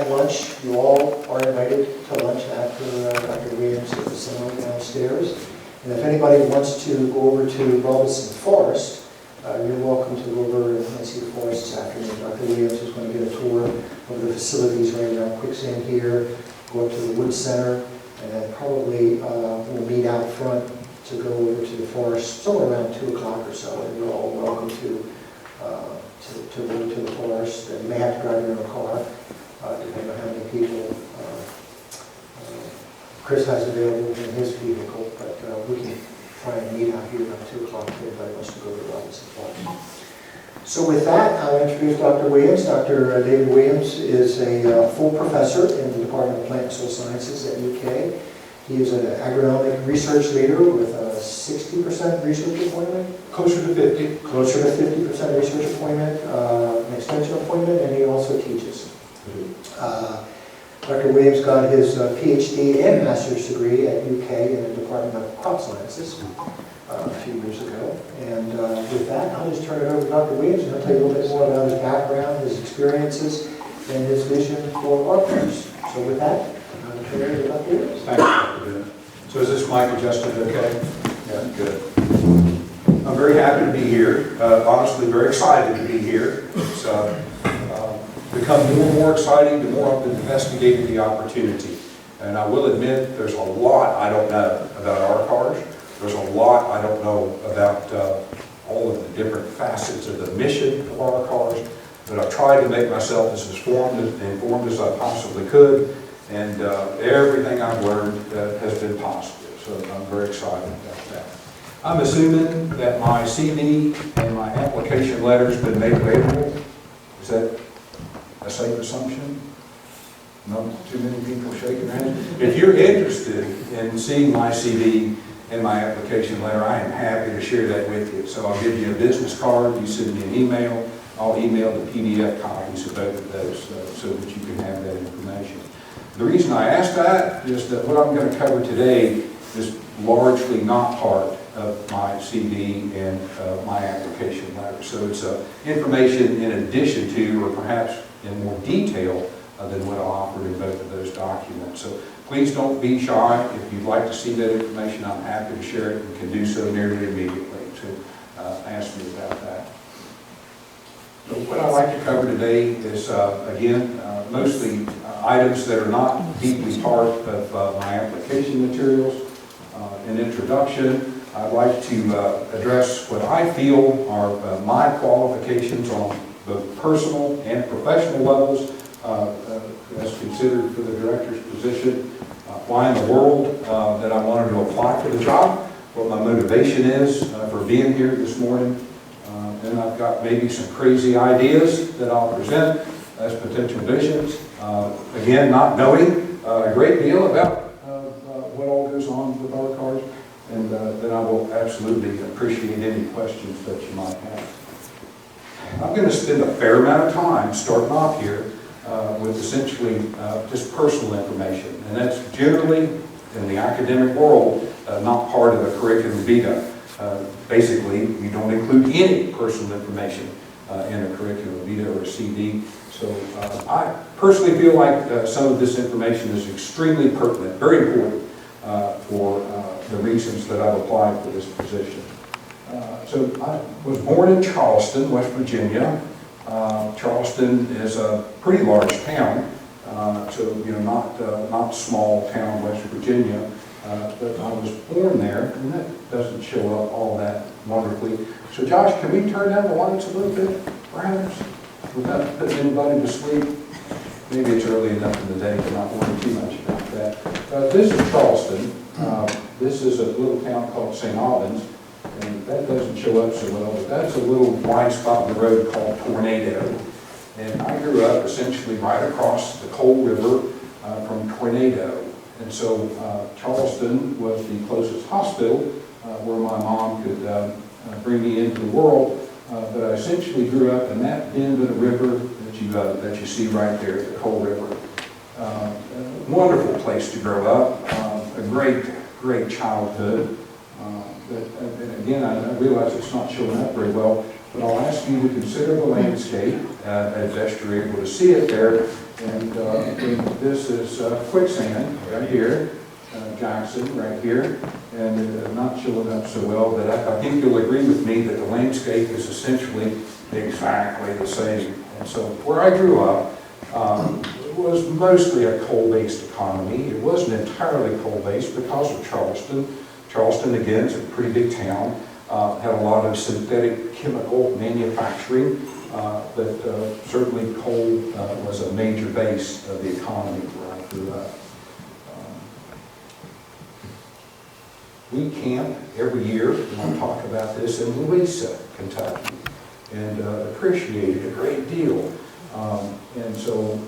have lunch. You all are invited to lunch after Dr. Williams' facility downstairs. And if anybody wants to go over to Robinson Forest, you're welcome to go over and see the forest this afternoon. Dr. Williams is going to get a tour of the facilities right around Quicksand here, go up to the Wood Center, and then probably we'll meet out front to go over to the forest somewhere around 2 o'clock or so. And you're all welcome to go to the forest. And you may have to drive your own car, depending on how many people Chris has available in his vehicle, but we can try and meet out here around 2 o'clock if anybody wants to go to Robinson Park. So with that, I'll introduce Dr. Williams. Dr. David Williams is a full professor in the Department of Plant and Soil Sciences at UK. He is an agronomic research leader with a 60% research appointment. Closer to 50. Closer to 50% research appointment, an extension appointment, and he also teaches. Dr. Williams got his Ph.D. and master's degree at UK in the Department of Crop Sciences a few years ago. And with that, I'll just turn it over to Dr. Williams, and he'll tell you a little bit more about his background, his experiences, and his vision for RCARS. So with that, I'll turn it over to Dr. Williams. Thank you, Dr. Bennett. So is this mic adjusted okay? Yeah, good. I'm very happy to be here. Honestly, very excited to be here. It's become more and more exciting the more I've investigated the opportunity. And I will admit there's a lot I don't know about RCARS. There's a lot I don't know about all of the different facets of the mission of RCARS. But I've tried to make myself as informed as I possibly could. And everything I've learned has been positive. So I'm very excited about that. I'm assuming that my CV and my application letter has been made available. Is that a safe assumption? Not too many people shaking their hands. If you're interested in seeing my CV and my application letter, I am happy to share that with you. So I'll give you a business card, you send me an email, I'll email the PDF copies of both of those so that you can have that information. The reason I ask that is that what I'm going to cover today is largely not part of my CV and my application letter. So it's information in addition to, or perhaps in more detail than what I offered in both of those documents. So please don't be shy. If you'd like to see that information, I'm happy to share it and can do so nearly immediately. So ask me about that. So what I'd like to cover today is, again, mostly items that are not deeply part of my application materials. An introduction, I'd like to address what I feel are my qualifications on both personal and professional levels as considered for the director's position, why in the world that I wanted to apply for the job, what my motivation is for being here this morning. Then I've got maybe some crazy ideas that I'll present as potential visions. Again, not knowing a great deal about what all goes on with RCARS, and then I will absolutely appreciate any questions that you might have. I'm going to spend a fair amount of time starting off here with essentially just personal information, and that's generally in the academic world not part of a curriculum vitae. Basically, we don't include any personal information in a curriculum vitae or a CD. So I personally feel like some of this information is extremely pertinent, very important for the reasons that I've applied for this position. So I was born in Charleston, West Virginia. Charleston is a pretty large town, so not small town, West Virginia. But I was born there, and that doesn't show up all that wonderfully. So Josh, can we turn down the lights a little bit, perhaps, without putting anybody to sleep? Maybe it's early enough in the day to not worry too much about that. This is Charleston. This is a little town called St. Albans, and that doesn't show up so well, but that's a little blind spot in the road called Tornado. And I grew up essentially right across the Coal River from Tornado. And so Charleston was the closest hospital where my mom could bring me into the world. But I essentially grew up in that bend of the river that you see right there, the Coal River. A wonderful place to grow up, a great childhood. And again, I realize it's not showing up very well, but I'll ask you to consider the landscape as best you're able to see it there. And this is quicksand right here, Jackson right here, and not showing up so well, but I think you'll agree with me that the landscape is essentially exactly the same. And so where I grew up was mostly a coal-based economy. It wasn't entirely coal-based because of Charleston. Charleston, again, is a pretty big town, had a lot of synthetic chemical manufacturing, but certainly coal was a major base of the economy where I grew up. We camp every year, and I'll talk about this, in Louisa, Kentucky, and appreciate it a great deal. And so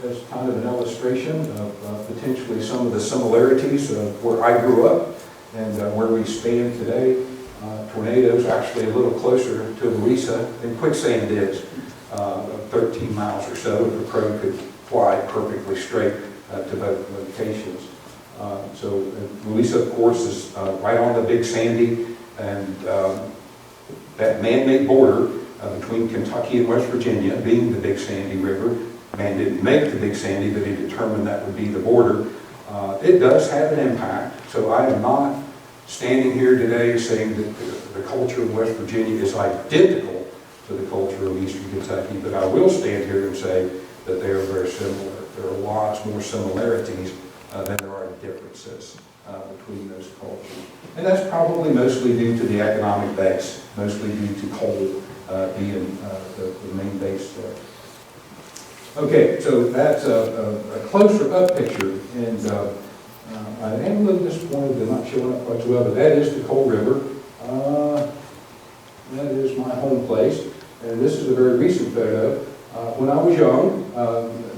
that's kind of an illustration of potentially some of the similarities of where I grew up and where we stand today. Tornadoes actually a little closer to Louisa than quicksand is, 13 miles or so. The crow could fly perfectly straight to both locations. So Louisa, of course, is right on the Big Sandy, and that man-made border between Kentucky and West Virginia, being the Big Sandy River. Man didn't make the Big Sandy, but he determined that would be the border. It does have an impact, so I am not standing here today saying that the culture of West Virginia is identical to the culture of Eastern Kentucky, but I will stand here and say that they are very similar. There are lots more similarities than there are differences between those cultures. And that's probably mostly due to the economic base, mostly due to coal being the main base there. Okay, so that's a closer up picture, and I am a little disappointed they're not showing up quite so well, but that is the Coal River. That is my home place, and this is a very recent photo. When I was young,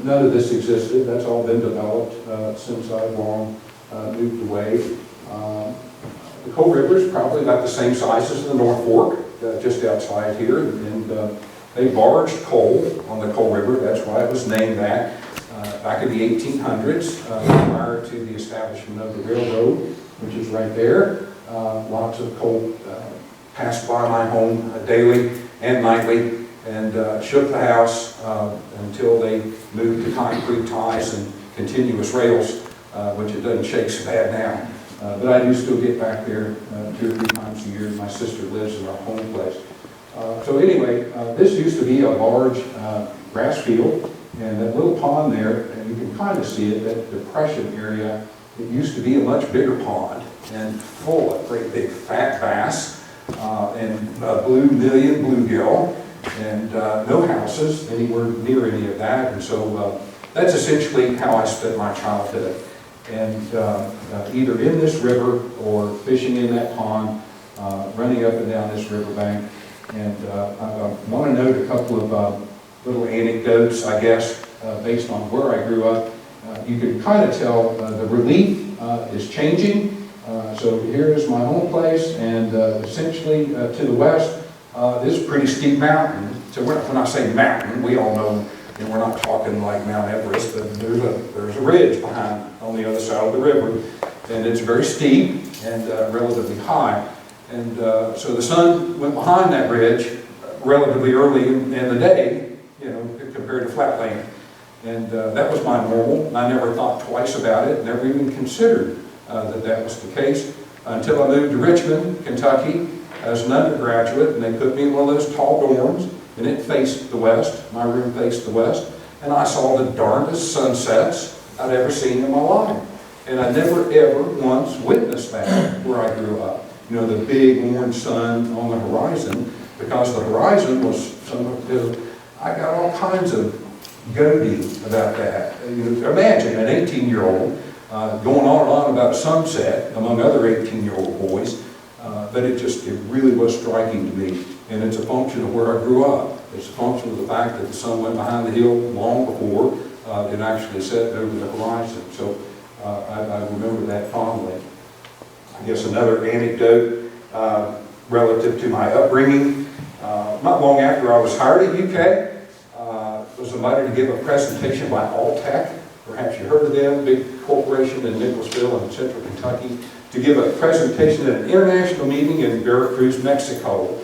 none of this existed. That's all been developed since I've long moved away. The Coal River is probably about the same size as the North Fork, just outside here, and they barged coal on the Coal River. That's why it was named that. Back in the 1800s, prior to the establishment of the railroad, which is right there, lots of coal passed by my home daily and nightly, and shook the house until they moved to concrete ties and continuous rails, which it doesn't shake so bad now. But I do still get back there 2 or 3 times a year. My sister lives in our home place. So anyway, this used to be a large grass field, and that little pond there, and you can kind of see it, that depression area, it used to be a much bigger pond and full of great big fat bass and million bluegill, and no houses anywhere near any of that. And so that's essentially how I spent my childhood. And either in this river or fishing in that pond, running up and down this riverbank. And I want to note a couple of little anecdotes, I guess, based on where I grew up. You can kind of tell the relief is changing. So here is my home place, and essentially to the west is a pretty steep mountain. So when I say mountain, we all know, and we're not talking like Mount Everest, but there's a ridge behind on the other side of the river, and it's very steep and relatively high. And so the sun went behind that ridge relatively early in the day, compared to flatland. And that was my normal. I never thought twice about it, never even considered that was the case until I moved to Richmond, Kentucky as an undergraduate, and they put me in one of those tall dorms, and it faced the west. My room faced the west, and I saw the darndest sunsets I'd ever seen in my life. And I never ever once witnessed that where I grew up. The big orange sun on the horizon, because the horizon was I got all kinds of goading about that. Imagine an 18-year-old going on and on about a sunset among other 18-year-old boys, but it really was striking to me. And it's a function of where I grew up. It's a function of the fact that the sun went behind the hill long before it actually set over the horizon. So I remember that fondly. I guess another anecdote relative to my upbringing. Not long after I was hired at UK, was invited to give a presentation by Alltech. Perhaps you heard of them, big corporation in Nicholasville in central Kentucky, to give a presentation at an international meeting in Veracruz, Mexico.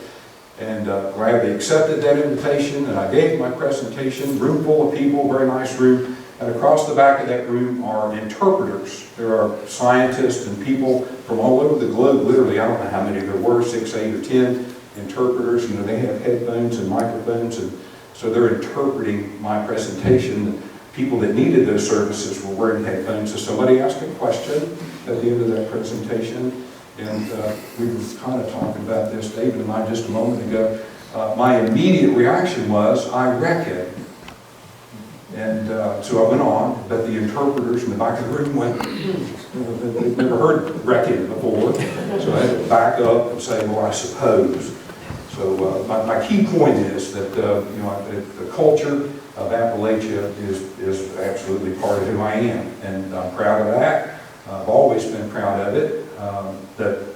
and gladly accepted that invitation, and I gave my presentation, room full of people, very nice room, and across the back of that room are interpreters. There are scientists and people from all over the globe, literally, I don't know how many there were, 6, 8, or 10 interpreters. You know, they have headphones and microphones, and so they're interpreting my presentation. People that needed those services were wearing headphones. So somebody asked a question at the end of that presentation, and we were kind of talking about this, David and I, just a moment ago. My immediate reaction was, I reckon. And so I went on, but the interpreters in the back of the room went, they've never heard reckon before, so I had to back up and say, well, I suppose. So my key point is that you know, the culture of Appalachia is absolutely part of who I am, and I'm proud of that. I've always been proud of it. The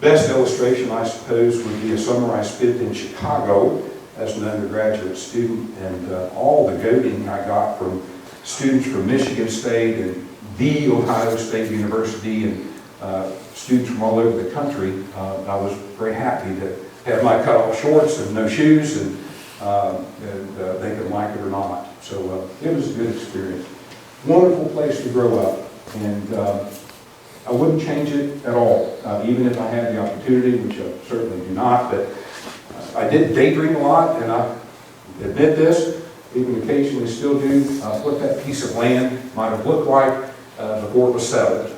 best illustration, I suppose, would be a summer I spent in Chicago as an undergraduate student, and all the goading I got from students from Michigan State and the Ohio State University and students from all over the country. I was very happy to have my cut-off shorts and no shoes, and they could like it or not. So it was a good experience. Wonderful place to grow up, and I wouldn't change it at all, even if I had the opportunity, which I certainly do not. But I did daydream a lot, and I admit this, even occasionally still do, what that piece of land might have looked like before it was settled.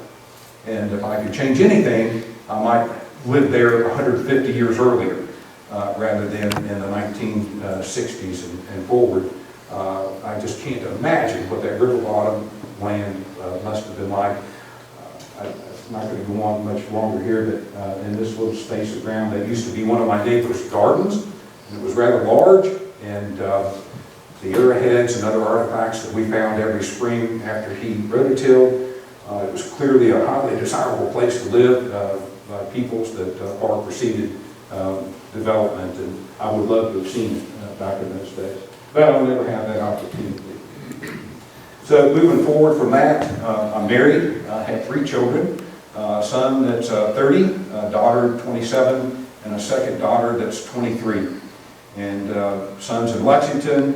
And if I could change anything, I might live there 150 years earlier, rather than in the 1960s and forward. I just can't imagine what that river bottom land must have been like. I'm not going to go on much longer here, but in this little space of ground, that used to be one of my neighbor's gardens, and it was rather large, and the arrowheads and other artifacts that we found every spring after he rototilled, it was clearly a highly desirable place to live by peoples that far preceded development, and I would love to have seen it back in those days. But I'll never have that opportunity. So moving forward from that, I'm married. I have 3 children. A son that's 30, a daughter 27, and a second daughter that's 23. And sons in Lexington,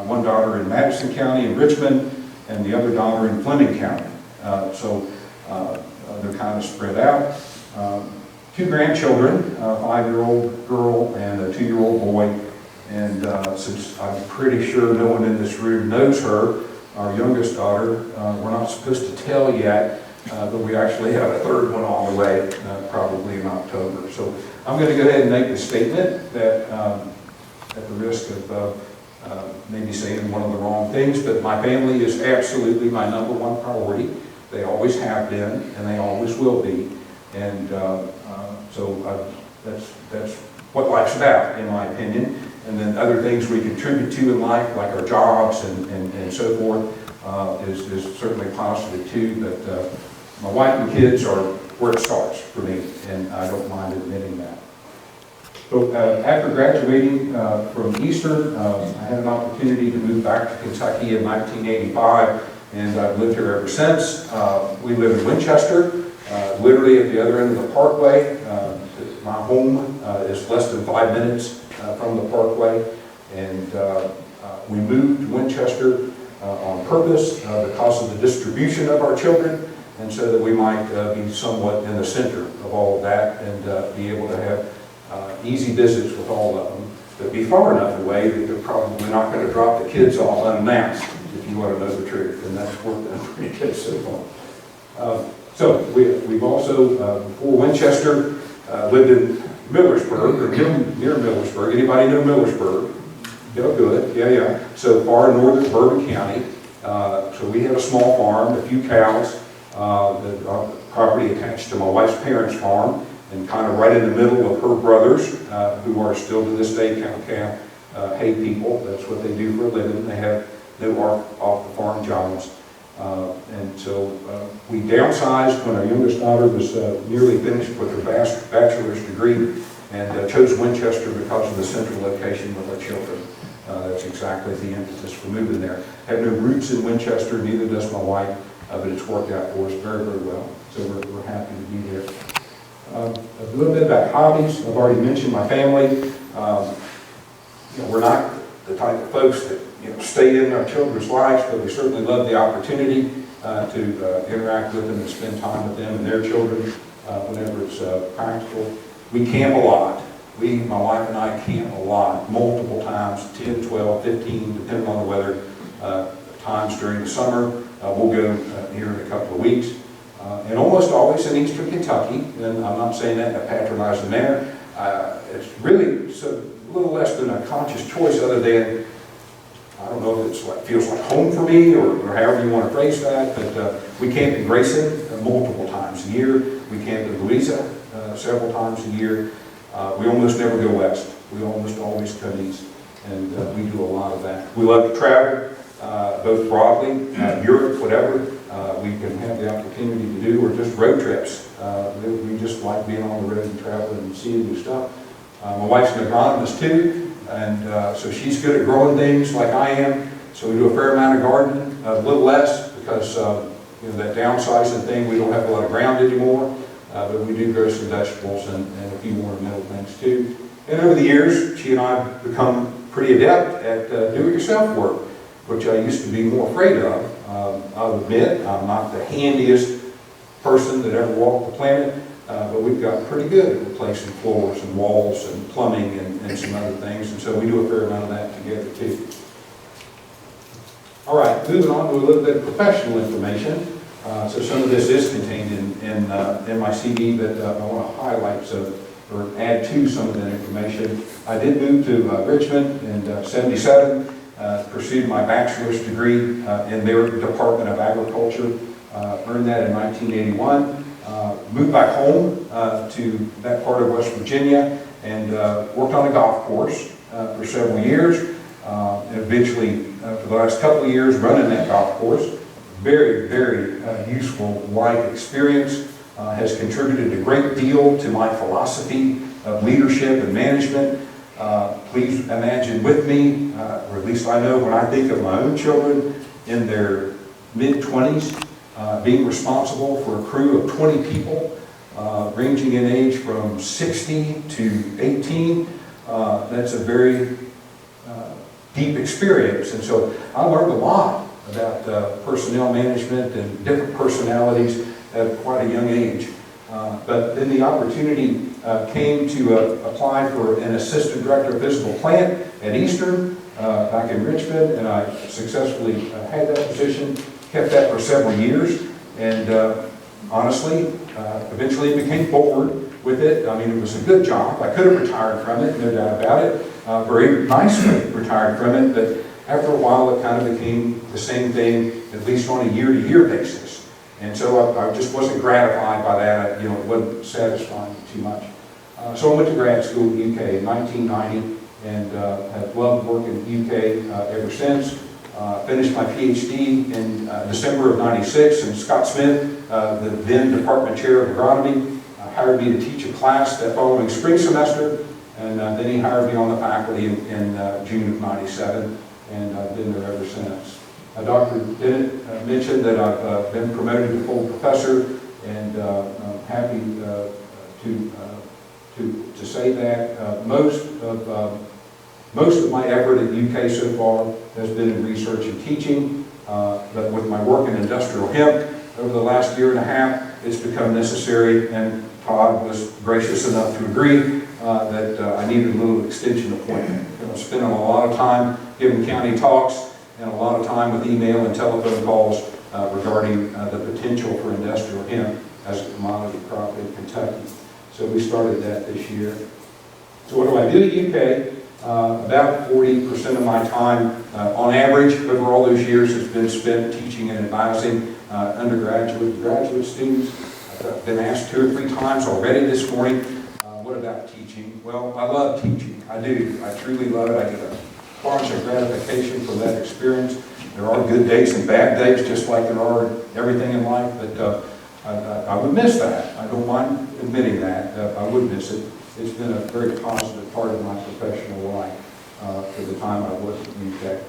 one daughter in Madison County in Richmond, and the other daughter in Fleming County. So they're kind of spread out. 2 grandchildren, a 5-year-old girl and a 2-year-old boy. And since I'm pretty sure no one in this room knows her, our youngest daughter, we're not supposed to tell yet, but we actually have a 3rd one on the way, probably in October. So I'm going to go ahead and make the statement that, at the risk of maybe saying one of the wrong things, but my family is absolutely my #1 priority. They always have been, and they always will be. And so that's what life's about, in my opinion. And then other things we contribute to in life, like our jobs and so forth, is certainly positive too. But my wife and kids are where it starts for me, and I don't mind admitting that. So after graduating from Eastern, I had an opportunity to move back to Kentucky in 1985, and I've lived here ever since. We live in Winchester, literally at the other end of the parkway. My home is less than 5 minutes from the parkway, and we moved to Winchester on purpose because of the distribution of our children, and so that we might be somewhat in the center of all of that, and be able to have easy visits with all of them, but be far enough away that they're probably not going to drop the kids off unannounced, if you want to know the truth, and that's worked out pretty good so far. So we've also, before Winchester, lived in Millersburg, or near Millersburg. Anybody know Millersburg? Yeah, good. Yeah. So far north of Bourbon County. So we had a small farm, a few cows, the property attached to my wife's parents' farm, and kind of right in the middle of her brothers, who are still to this day cow hay people. That's what they do for a living. They have no off-the-farm jobs. And so we downsized when our youngest daughter was nearly finished with her bachelor's degree, and chose Winchester because of the central location with our children. That's exactly the impetus for moving there. I have no roots in Winchester, neither does my wife, but it's worked out for us very, very well. So we're happy to be there. A little bit about hobbies. I've already mentioned my family. We're not the type of folks that stay in our children's lives, but we certainly love the opportunity to interact with them and spend time with them and their children whenever it's practical. We camp a lot. My wife and I camp a lot, multiple times, 10, 12, 15, depending on the weather, times during the summer. We'll go here in a couple of weeks. And almost always in eastern Kentucky, and I'm not saying that in a patronizing manner. It's really a little less than a conscious choice, other than, I don't know if it's feels like home for me, or however you want to phrase that, but we camp in Grayson multiple times a year. We camp in Louisa several times a year. We almost never go west. We almost always come east, and we do a lot of that. We love to travel, both broadly, Europe, whatever we can have the opportunity to do, or just road trips. We just like being on the road and traveling and seeing new stuff. My wife's an agronomist too, and so she's good at growing things like I am. So we do a fair amount of gardening, a little less because that downsizing thing, we don't have a lot of ground anymore. But we do grow some vegetables and a few more ornamental things too. And over the years, she and I have become pretty adept at do-it-yourself work, which I used to be more afraid of. I'll admit, I'm not the handiest person that ever walked the planet, but we've gotten pretty good at replacing floors and walls and plumbing and some other things, and so we do a fair amount of that together too. All right, moving on to a little bit of professional information. So some of this is contained in my CD, but I want to highlight or add to some of that information. I did move to Richmond in '77, pursued my bachelor's degree in their Department of Agriculture, earned that in 1981, moved back home to that part of West Virginia, and worked on a golf course for several years, and eventually, for the last couple of years, running that golf course. Very, very useful life experience, has contributed a great deal to my philosophy of leadership and management. Please imagine with me, or at least I know when I think of my own children in their mid-20s, being responsible for a crew of 20 people, ranging in age from 60 to 18. That's a very deep experience, and so I learned a lot about personnel management and different personalities at quite a young age. But then the opportunity came to apply for an assistant director of physical plant at Eastern back in Richmond, and I successfully had that position, kept that for several years, and honestly, eventually became bored with it. I mean, it was a good job. I could have retired from it, no doubt about it. Very nicely retired from it, but after a while, it kind of became the same thing, at least on a year-to-year basis. And so I just wasn't gratified by that. It wasn't satisfying too much. So I went to grad school in the UK in 1990, and have loved working in the UK ever since. Finished my Ph.D. in December of '96, and Scott Smith, the then department chair of agronomy, hired me to teach a class that following spring semester, and then he hired me on the faculty in June of '97. And I've been there ever since. Dr. Bennett mentioned that I've been promoted to full professor, and I'm happy to say that most of my effort in the UK so far has been in research and teaching, but with my work in industrial hemp over the last year and a half, it's become necessary, and Todd was gracious enough to agree that I needed a little extension appointment. I'm spending a lot of time giving county talks and a lot of time with email and telephone calls regarding the potential for industrial hemp as a commodity crop in Kentucky. So we started that this year. So what do I do at UK? About 40% of my time, on average, over all those years, has been spent teaching and advising undergraduate and graduate students. I've been asked 2 or 3 times already this morning, what about teaching? Well, I love teaching. I do. I truly love it. I get a bunch of gratification from that experience. There are good days and bad days, just like there are everything in life, but I would miss that. I don't mind admitting that. I would miss it. It's been a very positive part of my professional life for the time I worked at UK.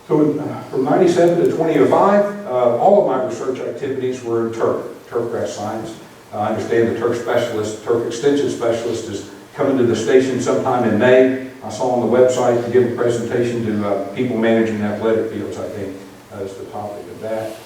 So from '97 to 2005, all of my research activities were in turfgrass science. I understand the turf extension specialist is coming to the station sometime in May. I saw on the website to give a presentation to people managing athletic fields, I think, is the topic of that.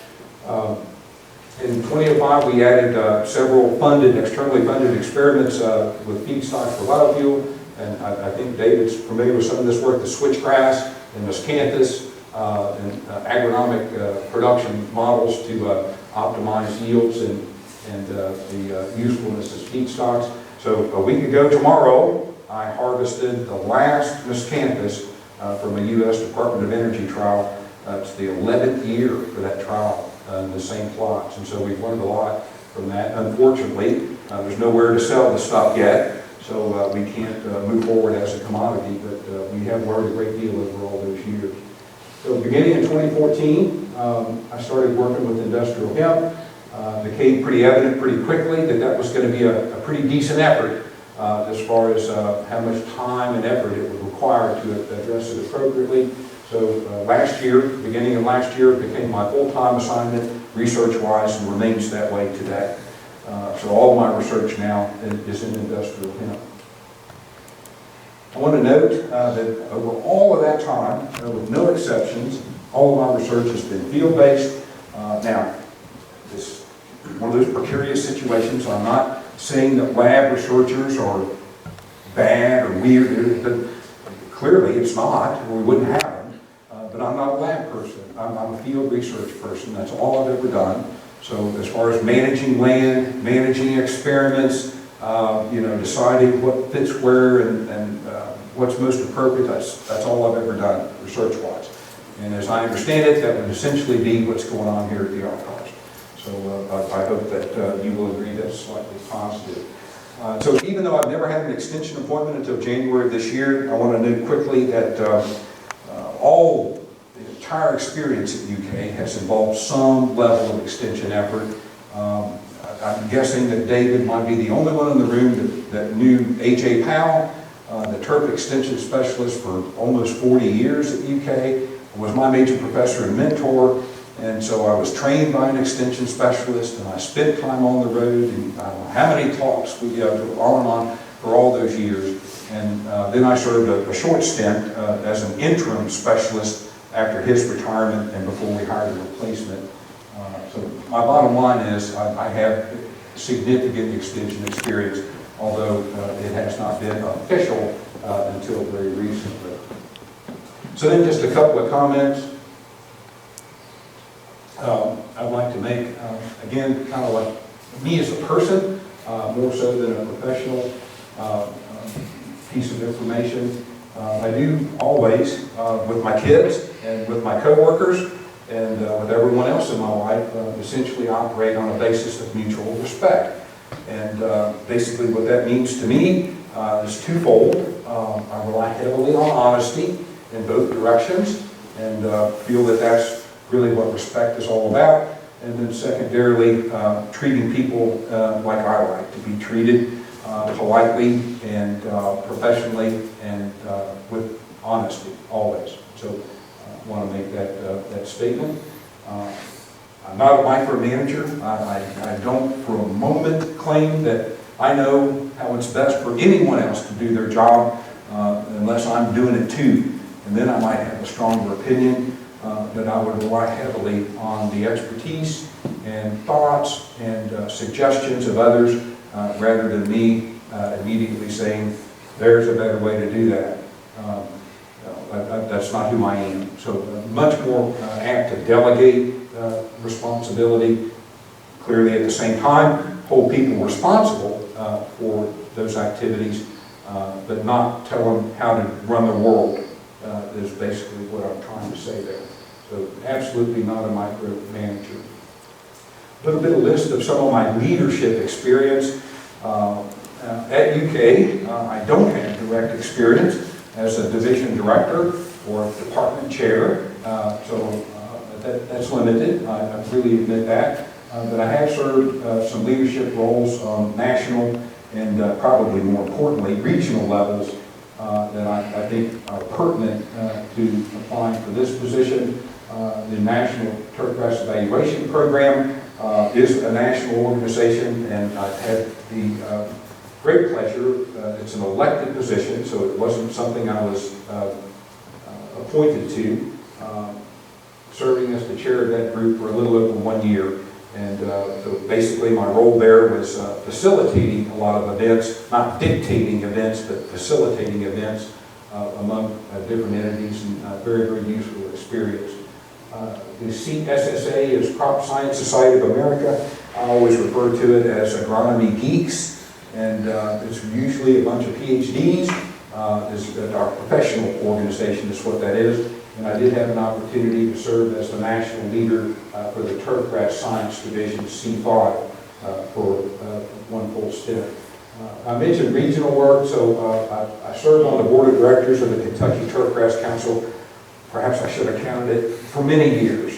In 2005, we added several externally funded experiments with feedstocks for biofuel, and I think David's familiar with some of this work, the switchgrass and miscanthus and agronomic production models to optimize yields and the usefulness as feedstocks. So a week ago tomorrow, I harvested the last miscanthus from a U.S. Department of Energy trial. It's the 11th year for that trial in the same plots, and so we've learned a lot from that. Unfortunately, there's nowhere to sell the stuff yet, so we can't move forward as a commodity, but we have learned a great deal over all those years. So beginning in 2014, I started working with industrial hemp. It became pretty evident pretty quickly that that was going to be a pretty decent effort as far as how much time and effort it would require to address it appropriately. So beginning of last year, it became my full-time assignment, research-wise, and remains that way today. So all my research now is in industrial hemp. I want to note that over all of that time, with no exceptions, all of my research has been field-based. Now, this is one of those precarious situations. I'm not saying that lab researchers are bad or weird. Clearly, it's not, or we wouldn't have them. But I'm not a lab person. I'm a field research person. That's all I've ever done. So as far as managing land, managing experiments, deciding what fits where and what's most appropriate, that's all I've ever done research-wise. And as I understand it, that would essentially be what's going on here at the RCARS. So I hope that you will agree that's slightly positive. So even though I've never had an extension appointment until January of this year, I want to note quickly that the entire experience at UK has involved some level of extension effort. I'm guessing that David might be the only one in the room that knew A.J. Powell, the turf extension specialist for almost 40 years at UK, was my major professor and mentor. And so I was trained by an extension specialist, and I spent time on the road, and I don't know how many talks we on and on for all those years. And then I served a short stint as an interim specialist after his retirement and before we hired a replacement. So my bottom line is I have significant extension experience, although it has not been official until very recently. So then just a couple of comments I'd like to make. Again, kind of like me as a person, more so than a professional piece of information. I do always, with my kids and with my coworkers and with everyone else in my life, essentially operate on a basis of mutual respect. And basically what that means to me is twofold. I rely heavily on honesty in both directions and feel that that's really what respect is all about. And then secondarily, treating people like I like to be treated, politely and professionally and with honesty, always. So I want to make that statement. I'm not a micromanager. I don't for a moment claim that I know how it's best for anyone else to do their job unless I'm doing it too. And then I might have a stronger opinion, but I would rely heavily on the expertise and thoughts and suggestions of others rather than me immediately saying, there's a better way to do that. That's not who I am. So much more apt to delegate responsibility, clearly at the same time hold people responsible for those activities, but not tell them how to run the world is basically what I'm trying to say there. So absolutely not a micromanager. A little bit of list of some of my leadership experience. At UK, I don't have direct experience as a division director or department chair, so that's limited. I really admit that. But I have served some leadership roles on national and probably more importantly, regional levels that I think are pertinent to applying for this position. The National Turfgrass Evaluation Program is a national organization, and I've had the great pleasure, it's an elected position, so it wasn't something I was appointed to, serving as the chair of that group for a little over 1 year. And so basically my role there was facilitating a lot of events, not dictating events, but facilitating events among different entities, and very, very useful experience. The CSSA is Crop Science Society of America. I always refer to it as agronomy geeks, and it's usually a bunch of PhDs. Our professional organization is what that is. And I did have an opportunity to serve as the national leader for the turfgrass science division, C5, for one full stint. I mentioned regional work, so I served on the board of directors of the Kentucky Turfgrass Council. Perhaps I should have counted it, for many years,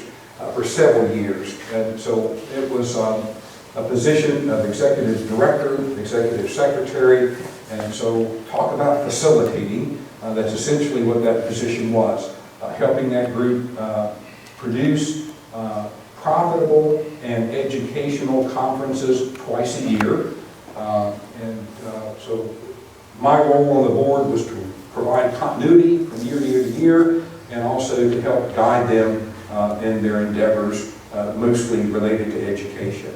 for several years. And so it was a position of executive director, executive secretary, and so talk about facilitating. That's essentially what that position was. Helping that group produce profitable and educational conferences twice a year. So my role on the board was to provide continuity from year to year, and also to help guide them in their endeavors, mostly related to education.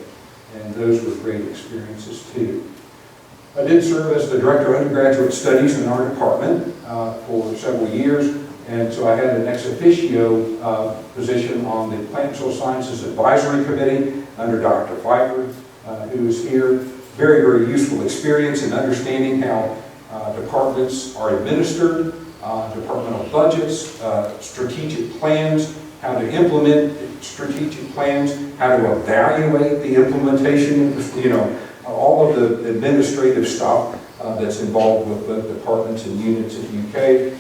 And those were great experiences too. I did serve as the Director of Undergraduate Studies in our department for several years. And so I had an ex officio position on the Plant and Soil Sciences Advisory Committee under Dr. Pfeiffer, who is here. Very, very useful experience in understanding how departments are administered, departmental budgets, strategic plans, how to implement strategic plans, how to evaluate the implementation, all of the administrative stuff that's involved with both departments and units at UK.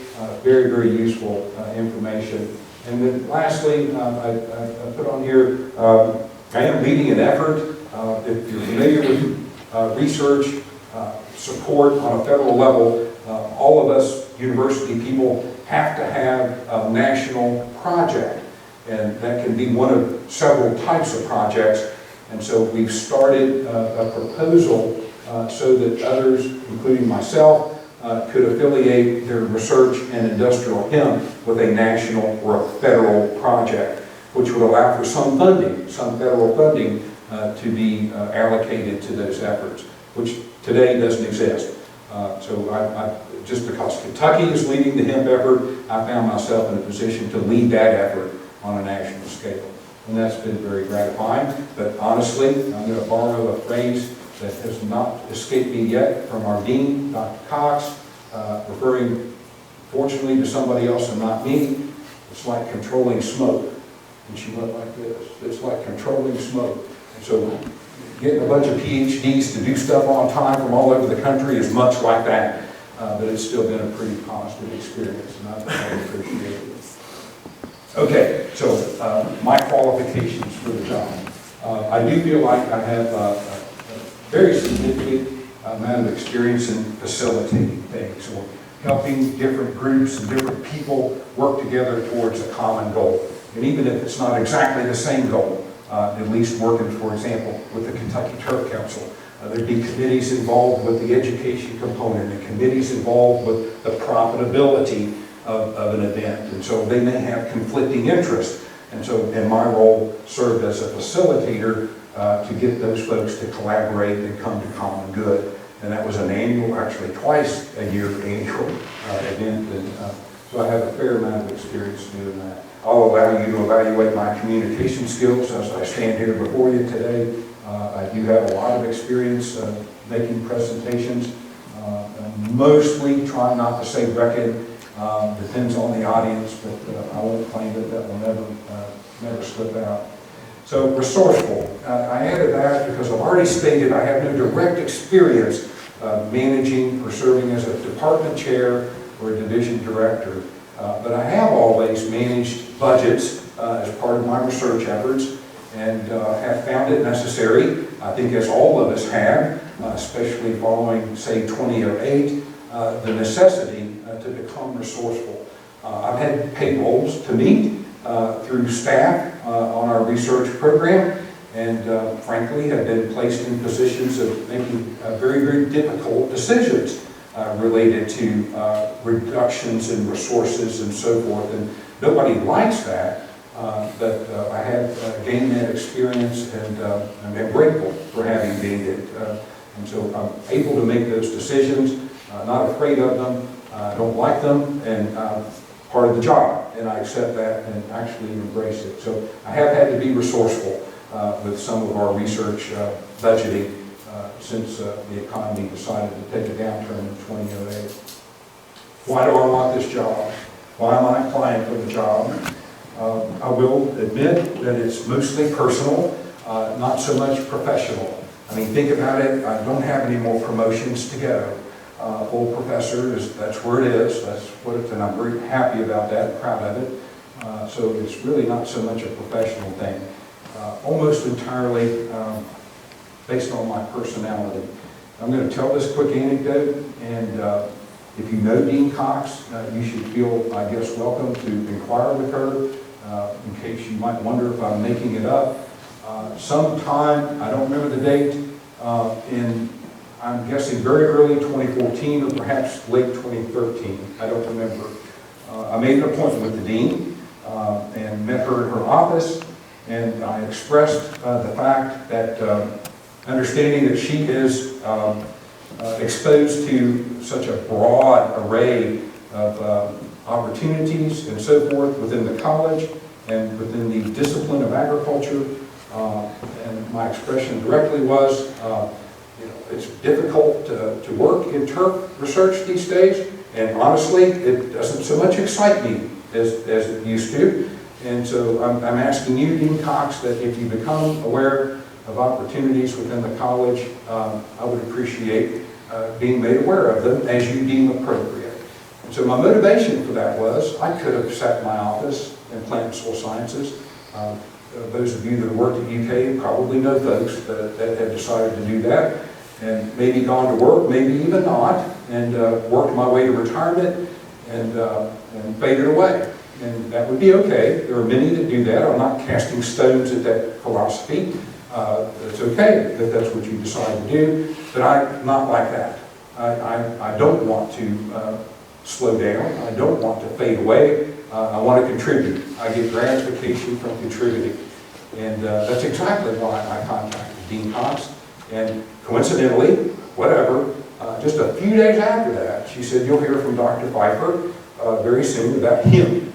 Very, very useful information. And then lastly, I put on here, I am leading an effort. If you're familiar with research support on a federal level, all of us university people have to have a national project. And that can be one of several types of projects. And so we've started a proposal so that others, including myself, could affiliate their research and industrial hemp with a national or a federal project, which would allow for some funding, some federal funding to be allocated to those efforts, which today doesn't exist. Just because Kentucky is leading the hemp effort, I found myself in a position to lead that effort on a national scale. And that's been very gratifying. But honestly, I'm going to borrow a phrase that has not escaped me yet from our dean, Dr. Cox, referring fortunately to somebody else and not me. It's like controlling smoke. And she went like this. It's like controlling smoke. And so getting a bunch of PhDs to do stuff on time from all over the country is much like that. But it's still been a pretty positive experience, and I appreciate it. Okay, so my qualifications for the job. I do feel like I have a very significant amount of experience in facilitating things, or helping different groups and different people work together towards a common goal. And even if it's not exactly the same goal, at least working, for example, with the Kentucky Turf Council. There'd be committees involved with the education component and committees involved with the profitability of an event. And so they may have conflicting interests. And so in my role, served as a facilitator to get those folks to collaborate and come to common good. And that was an annual, actually twice a year annual event. And so I have a fair amount of experience doing that. I'll allow you to evaluate my communication skills as I stand here before you today. I do have a lot of experience making presentations. Mostly trying not to say record. Depends on the audience, but I won't claim that that will never slip out. So resourceful. I added that because I've already stated I have no direct experience managing or serving as a department chair or a division director. But I have always managed budgets as part of my research efforts, and have found it necessary, I think as all of us have, especially following, say, 2008, the necessity to become resourceful. I've had payrolls to meet through staff on our research program, and frankly have been placed in positions of making very, very difficult decisions related to reductions in resources and so forth. And nobody likes that, but I have gained that experience, and I'm grateful for having gained it. And so I'm able to make those decisions, not afraid of them, don't like them, and part of the job, and I accept that and actually embrace it. So I have had to be resourceful with some of our research budgeting since the economy decided to take a downturn in 2008. Why do I want this job? Why am I applying for the job? I will admit that it's mostly personal, not so much professional. I mean, think about it, I don't have any more promotions to go. Full professor, that's where it is, that's what it's, and I'm very happy about that, proud of it. So it's really not so much a professional thing. Almost entirely based on my personality. I'm going to tell this quick anecdote, and if you know Dean Cox, you should feel, I guess, welcome to inquire with her, in case you might wonder if I'm making it up. Sometime, I don't remember the date, I'm guessing very early 2014 or perhaps late 2013, I don't remember. I made an appointment with the dean and met her in her office, and I expressed the fact that understanding that she is exposed to such a broad array of opportunities and so forth within the college and within the discipline of agriculture, and my expression directly was, it's difficult to work in turf research these days, and honestly, it doesn't so much excite me as it used to. And so I'm asking you, Dean Cox, that if you become aware of opportunities within the college, I would appreciate being made aware of them as you deem appropriate. And so my motivation for that was, I could have sat in my office in plant and soil sciences. Those of you that have worked at UK probably know folks that have decided to do that, and maybe gone to work, maybe even not, and worked my way to retirement and faded away. And that would be okay. There are many that do that. I'm not casting stones at that philosophy. It's okay that that's what you decide to do, but I'm not like that. I don't want to slow down. I don't want to fade away. I want to contribute. I get gratification from contributing. And that's exactly why I contacted Dean Cox. And coincidentally, whatever, just a few days after that, she said, you'll hear from Dr. Pfeiffer very soon about hemp.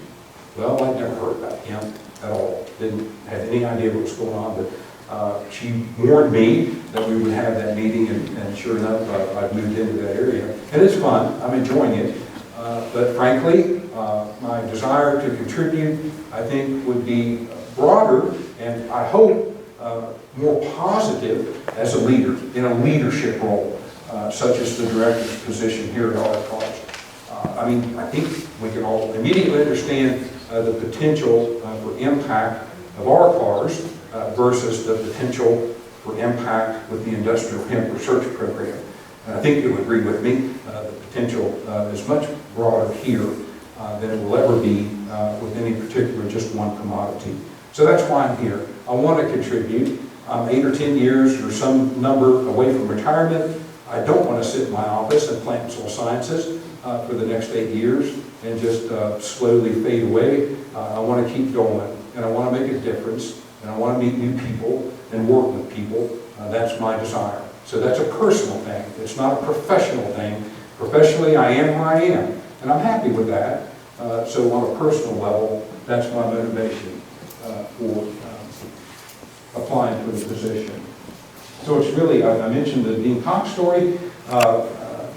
Well, I'd never heard about hemp at all. Didn't have any idea what was going on, but she warned me that we would have that meeting, and sure enough, I've moved into that area. And it's fun. I'm enjoying it. But frankly, my desire to contribute, I think, would be broader, and I hope more positive as a leader, in a leadership role, such as the director's position here at RCARS. I mean, I think we can all immediately understand the potential for impact of RCARS versus the potential for impact with the Industrial Hemp Research Program. And I think you'll agree with me, the potential is much broader here than it will ever be with any particular just one commodity. So that's why I'm here. I want to contribute. I'm 8 or 10 years or some number away from retirement. I don't want to sit in my office in plant and soil sciences for the next 8 years and just slowly fade away. I want to keep going, and I want to make a difference, and I want to meet new people and work with people. That's my desire. So that's a personal thing. It's not a professional thing. Professionally, I am who I am, and I'm happy with that. So on a personal level, that's my motivation for applying for the position. So it's really, I mentioned the Dean Cox story.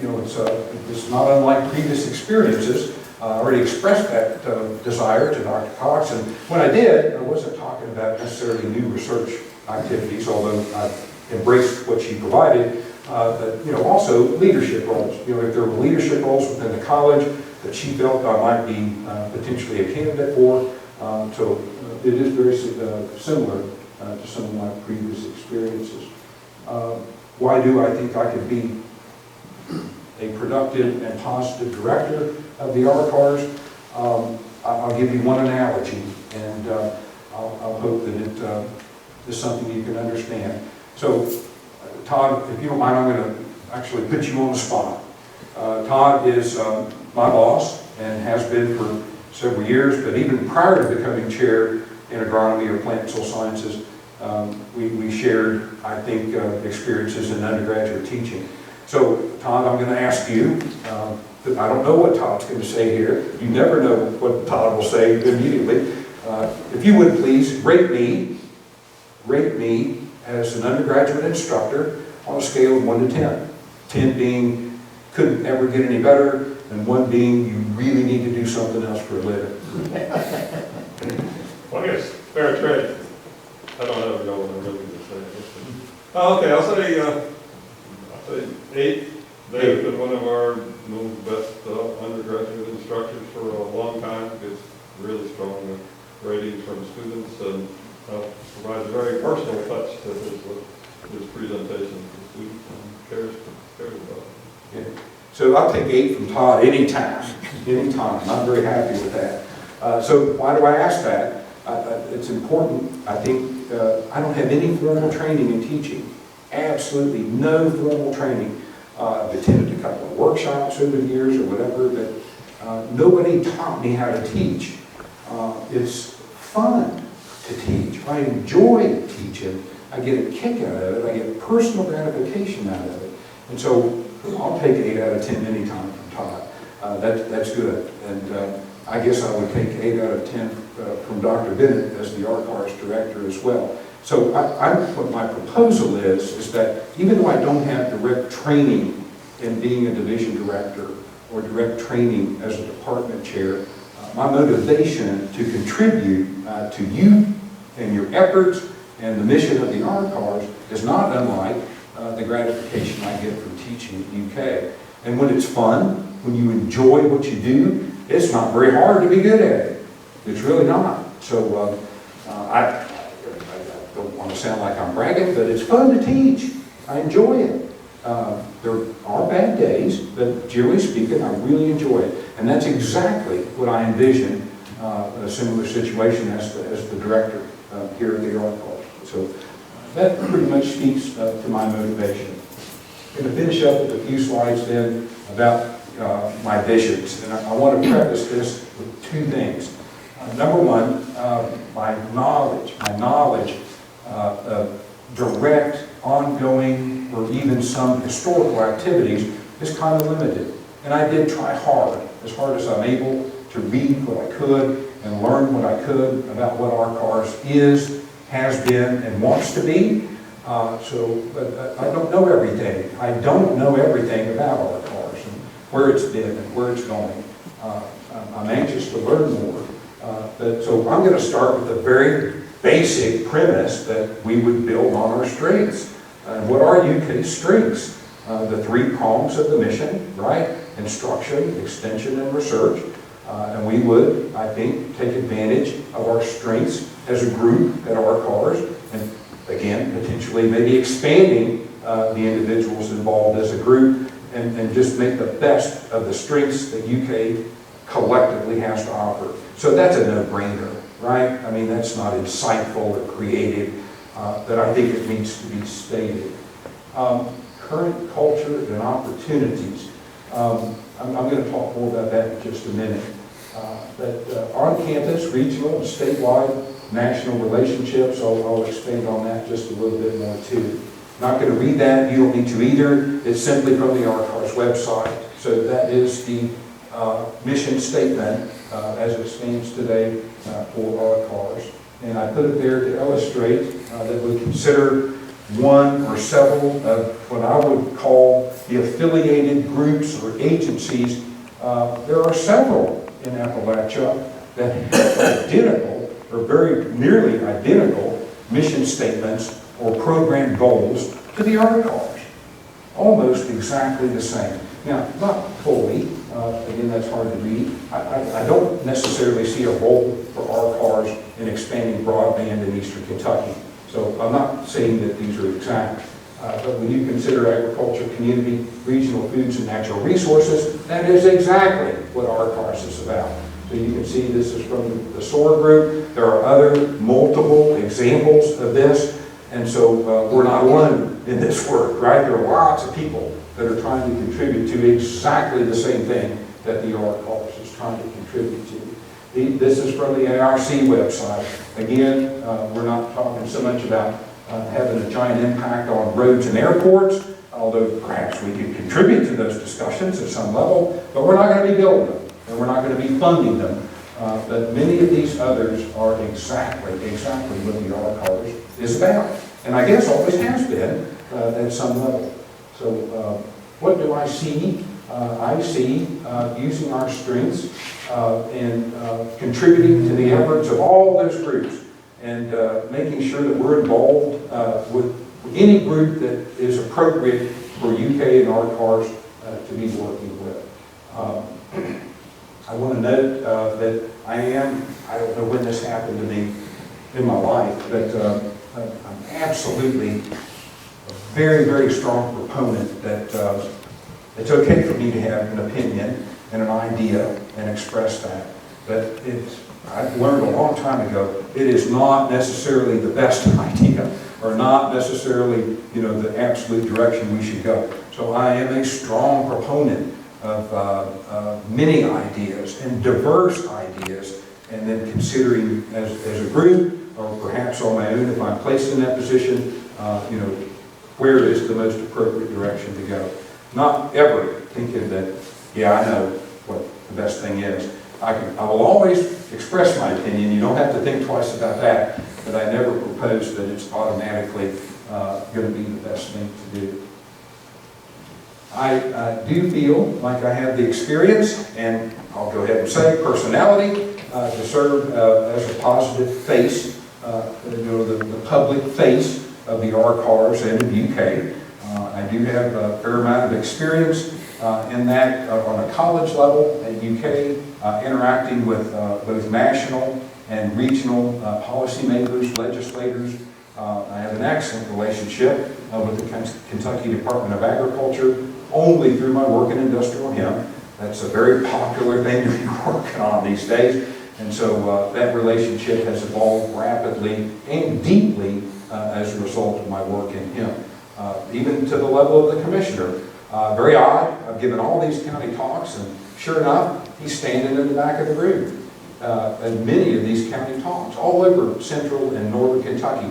It's not unlike previous experiences. I already expressed that desire to Dr. Cox, and when I did, I wasn't talking about necessarily new research activities, although I embraced what she provided, but also leadership roles. If there were leadership roles within the college that she felt I might be potentially a candidate for, so it is very similar to some of my previous experiences. Why do I think I could be a productive and positive director of the RCARS? I'll give you one analogy, and I'll hope that it is something you can understand. So, Todd, if you don't mind, I'm going to actually put you on the spot. Todd is my boss and has been for several years, but even prior to becoming chair in agronomy or plant and soil sciences, we shared, I think, experiences in undergraduate teaching. So, Todd, I'm going to ask you, I don't know what Todd's going to say here. You never know what Todd will say immediately. If you would please rate me as an undergraduate instructor on a scale of 1 to 10. 10 being couldn't ever get any better, and 1 being you really need to do something else for a living. Well, I guess fair trade. I don't ever know what I'm really going to say. Okay, I'll say 8. They've been one of our best undergraduate instructors for a long time. Gets really strong ratings from students and provides a very personal touch to his presentation to students and cares about it. Yeah. So I'll take 8 from Todd anytime. I'm very happy with that. So why do I ask that? It's important. I think I don't have any formal training in teaching. Absolutely no formal training. I've attended a couple of workshops over the years or whatever, but nobody taught me how to teach. It's fun to teach. I enjoy teaching. I get a kick out of it. I get personal gratification out of it. And so I'll take 8 out of 10 anytime from Todd. That's good. And I guess I would take 8 out of 10 from Dr. Bennett as the RCARS director as well. So what my proposal is that even though I don't have direct training in being a division director or direct training as a department chair, my motivation to contribute to you and your efforts and the mission of the RCARS is not unlike the gratification I get from teaching at UK. And when it's fun, when you enjoy what you do, it's not very hard to be good at it. It's really not. So I don't want to sound like I'm bragging, but it's fun to teach. I enjoy it. There are bad days, but generally speaking, I really enjoy it. And that's exactly what I envision a similar situation as the director here at the RCARS. So that pretty much speaks to my motivation. I'm going to finish up with a few slides then about my visions. And I want to preface this with 2 things. Number 1, my knowledge of direct, ongoing, or even some historical activities is kind of limited. And I did try hard as I'm able, to read what I could and learn what I could about what RCARS is, has been, and wants to be. But I don't know everything. I don't know everything about RCARS and where it's been and where it's going. I'm anxious to learn more. So I'm going to start with the very basic premise that we would build on our strengths. What are UK's strengths? The 3 prongs of the mission, right? Instruction, extension, and research. And we would, I think, take advantage of our strengths as a group at RCARS, and again, potentially maybe expanding the individuals involved as a group, and just make the best of the strengths that UK collectively has to offer. So that's a no-brainer, right? I mean, that's not insightful or creative, that I think it needs to be stated. Current culture and opportunities. I'm going to talk more about that in just a minute. But on-campus, regional, and statewide, national relationships, I'll expand on that just a little bit more too. Not going to read that, you don't need to either. It's simply from the RCARS website. So that is the mission statement as it stands today for RCARS. And I put it there to illustrate that we consider one or several of what I would call the affiliated groups or agencies. There are several in Appalachia that have identical or very nearly identical mission statements or program goals to the RCARS. Almost exactly the same. Now, not fully, again, that's hard to read. I don't necessarily see a role for RCARS in expanding broadband in eastern Kentucky. So I'm not saying that these are exact. But when you consider agriculture, community, regional foods, and natural resources, that is exactly what RCARS is about. So you can see this is from the SOAR group. There are other multiple examples of this. And so we're not alone in this work, right? There are lots of people that are trying to contribute to exactly the same thing that the RCARS is trying to contribute to. This is from the ARC website. Again, we're not talking so much about having a giant impact on roads and airports, although perhaps we could contribute to those discussions at some level, but we're not going to be building them, and we're not going to be funding them. But many of these others are exactly what the RCARS is about, and I guess always has been at some level. So what do I see? I see using our strengths and contributing to the efforts of all those groups, and making sure that we're involved with any group that is appropriate for UK and RCARS to be working with. I want to note that I don't know when this happened to me in my life, but I'm absolutely a very, very strong proponent that it's okay for me to have an opinion and an idea and express that. But I've learned a long time ago, it is not necessarily the best idea, or not necessarily, the absolute direction we should go. So I am a strong proponent of many ideas and diverse ideas, and then considering as a group, or perhaps on my own if I'm placed in that position, where is the most appropriate direction to go. Not ever thinking that, yeah, I know what the best thing is. I will always express my opinion. You don't have to think twice about that, but I never propose that it's automatically going to be the best thing to do. I do feel like I have the experience, and I'll go ahead and say personality, to serve as a positive face, the public face of the RCARS and in the UK. I do have a fair amount of experience in that on a college level at UK, interacting with both national and regional policymakers, legislators. I have an excellent relationship with the Kentucky Department of Agriculture, only through my work in industrial hemp. That's a very popular thing to be working on these days. And so that relationship has evolved rapidly and deeply as a result of my work in hemp. Even to the level of the commissioner. Very odd, I've given all these county talks, and sure enough, he's standing in the back of the room at many of these county talks, all over central and northern Kentucky.